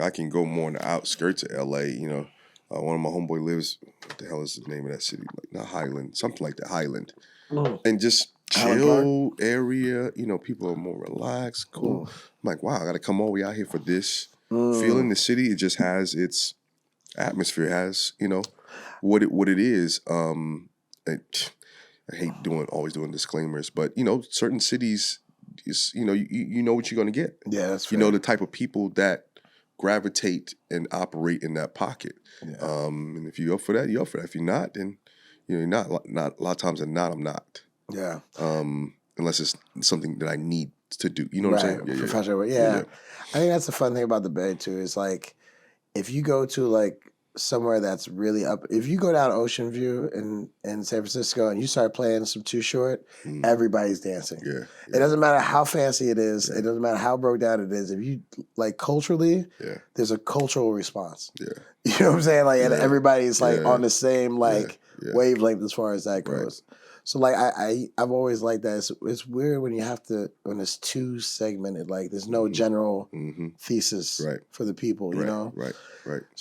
I can go more in the outskirts of LA. You know, one of my homeboy lives, what the hell is the name of that city? Like, not Highland, something like that, Highland. And just chill area. You know, people are more relaxed, cool. I'm like, wow, I got to come all the way out here for this. Feeling the city, it just has its atmosphere, has, you know, what it is. I hate always doing disclaimers, but you know, certain cities, you know, you know what you're gonna get. Yeah, that's fair. You know the type of people that gravitate and operate in that pocket. Yeah. And if you're up for that, you're up for that. If you're not, then you know you're not. Not a lot of times, I'm not. Yeah. Unless it's something that I need to do. You know what I'm saying? Professional. Yeah. I think that's the fun thing about the Bay too. Is like if you go to like somewhere that's really up. If you go down Ocean View in San Francisco and you start playing some Too Short, everybody's dancing. Yeah. It doesn't matter how fancy it is. It doesn't matter how broke down it is. If you like culturally, there's a cultural response. Yeah. You know what I'm saying? Like, and everybody's like on the same like wavelength as far as that goes. Right. So like I've always liked that. It's weird when when it's too segmented. Like there's no general thesis for the people. You know. Right.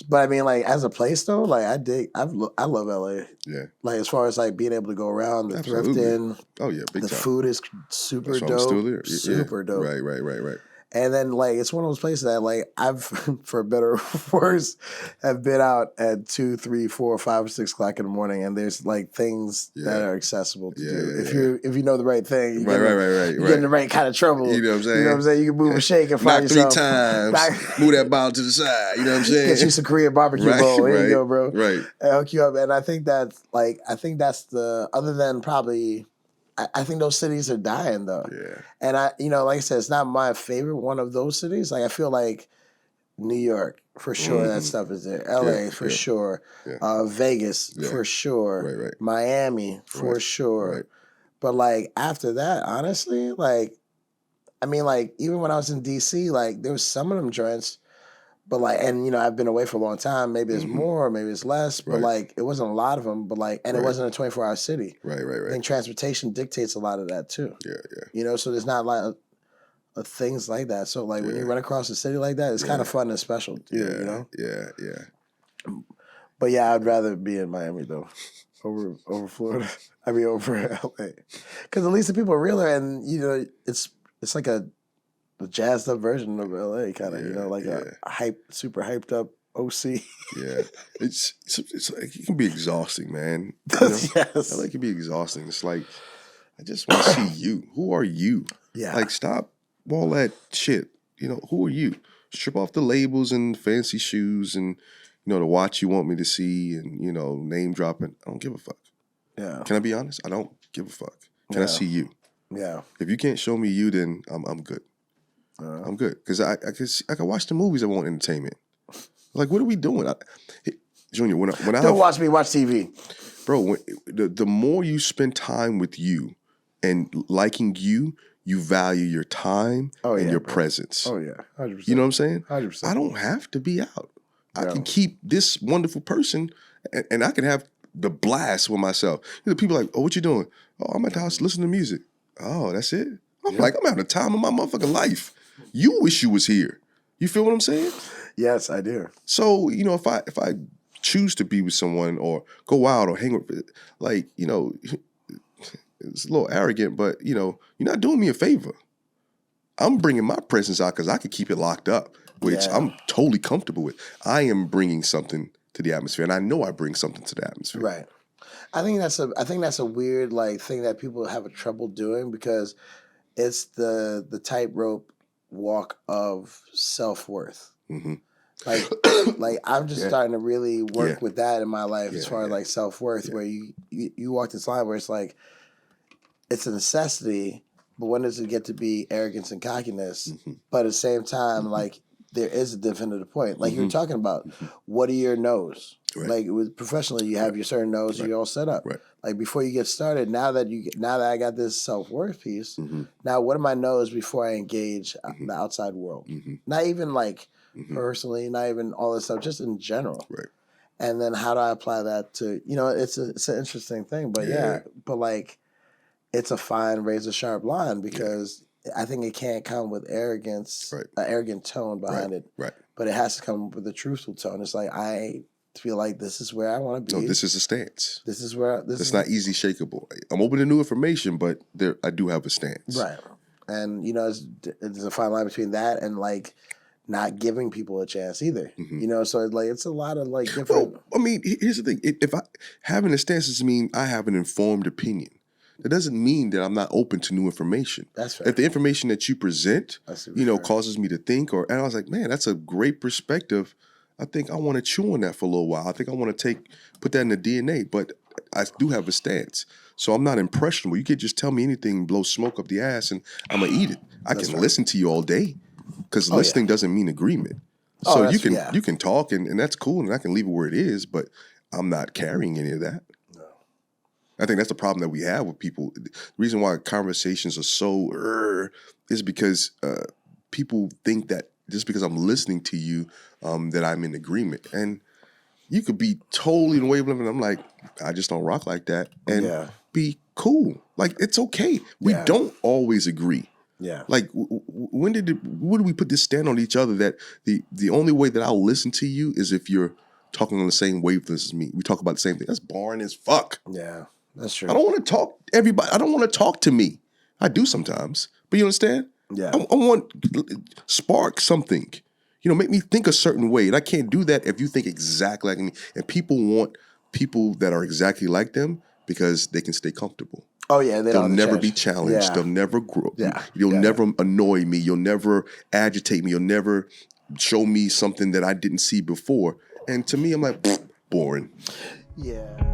But I mean, like as a place though, like I love LA. Yeah. Like as far as like being able to go around the thrifting. Oh yeah, big time. The food is super dope. I'm still there. Super dope. Right. And then like it's one of those places that like I've, for better or worse, have been out at 2, 3, 4, 5, 6 o'clock in the morning, and there's like things that are accessible to do. If you know the right thing, you get in the right kind of trouble. You know what I'm saying? You know what I'm saying? You can move and shake and find yourself. Knock 3 times. Move that bottle to the side. You know what I'm saying? Get you some Korean barbecue bowl. Here you go, bro. Right. And hook you up. And I think that's the other than probably. I think those cities are dying though. Yeah. And like I said, it's not my favorite one of those cities. Like I feel like New York, for sure, that stuff is there. LA, for sure. Yeah. Vegas, for sure. Right. Miami, for sure. Right. But like after that, honestly, like, I mean, like even when I was in DC, like there was some of them joints. But like, and I've been away for a long time. Maybe there's more, maybe it's less. But like, it wasn't a lot of them. But like, and it wasn't a 24-hour city. Right. I think transportation dictates a lot of that too. Yeah. So there's not a lot of things like that. So like, when you run across a city like that, it's kind of fun and special. Yeah. But yeah, I'd rather be in Miami though, over Florida. I mean, over LA, because at least the people are realer, and it's like a jazzed up version of LA, kind of, like a super hyped up OC. Yeah, it's like, it can be exhausting, man. Yes, LA can be exhausting. It's like I just want to see you. Who are you? Yeah, like stop all that shit. who are you? Strip off the labels and fancy shoes and, the watch you want me to see and, name dropping. I don't give a fuck. Yeah. Can I be honest? I don't give a fuck. Can I see you? Yeah. If you can't show me you, then I'm good. I'm good. Because I can watch the movies that want entertainment. Like, what are we doing? Junior, when I Don't watch me watch TV. Bro, the more you spend time with you and liking you, you value your time and your presence. Oh, yeah. 100%. You know what I'm saying? 100%. I don't have to be out. I Yeah. can keep this wonderful person and I can have the blast with myself. People are like, oh, what you doing? Oh, I'm at the house listening to music. Oh, that's it? I'm like, I'm having the time of my motherfucking life. You wish you was here. You feel what I'm saying? Yes, I do. So, if I choose to be with someone or go out or hang with, like, it's a little arrogant, but, you're not doing me a favor. I'm bringing my presence out because I can keep it locked up, which I'm totally comfortable with. I am bringing something to the atmosphere, and I know I bring something to the atmosphere. Right. I think that's a weird thing that people have a trouble doing because it's the tightrope walk of self-worth. Mm-hmm. Like I'm just starting to really work with that in my life as far as self-worth, where you walk this line where it's like it's a necessity, but when does it get to be arrogance and cockiness? Mm-hmm. But at the same time, there is a definitive point. Like you were talking about, what are your no's? Right. Like with professionally, you have your certain no's, you're all set up. Right. Like before you get started, now that I got this self-worth piece, now what are my no's before I engage the outside world? Not even personally, not even all this stuff, just in general. Right. And then how do I apply that to, it's an interesting thing, but it's a fine razor sharp line because I think it can't come with arrogance, an arrogant tone behind it. Right. But it has to come with a truthful tone. It's like, I feel like this is where I want to be. No, this is a stance. This is where it's not easy shakeable. I'm open to new information, but I do have a stance. Right. And there's a fine line between that and not giving people a chance either. So it's a lot of different. Well, I mean, here's the thing: if I having a stance doesn't mean I have an informed opinion. That doesn't mean that I'm not open to new information. That's fair. If the information that you present, causes me to think, and I was like, man, that's a great perspective. I think I want to chew on that for a little while. I think I want to put that in the DNA, but I do have a stance. So I'm not impressionable. You could just tell me anything, blow smoke up the ass, and I'm going to eat it. I can listen to you all day because listening doesn't mean agreement. So you can talk, and that's cool, and I can leave it where it is, but I'm not carrying any of that. No. I think that's the problem that we have with people. The reason why conversations are so is because people think that just because I'm listening to you, that I'm in agreement. And you could be totally in the wavelength, and I'm like, I just don't rock like that. And be cool. Like, it's okay. We don't always agree. Yeah. Like, when did we put this stand on each other that the only way that I'll listen to you is if you're talking on the same wavelength as me? We talk about the same thing. That's boring as fuck. Yeah, that's true. I don't want to talk everybody. I don't want to talk to me. I do sometimes, but you understand? Yeah. I want spark something. Make me think a certain way. And I can't do that if you think exactly like me. And people want people that are exactly like them because they can stay comfortable. Oh, yeah. They'll never be challenged. Yeah. They'll never grow. Yeah. You'll never annoy me. You'll never agitate me. You'll never show me something that I didn't see before. And to me, I'm like, boring. Yeah.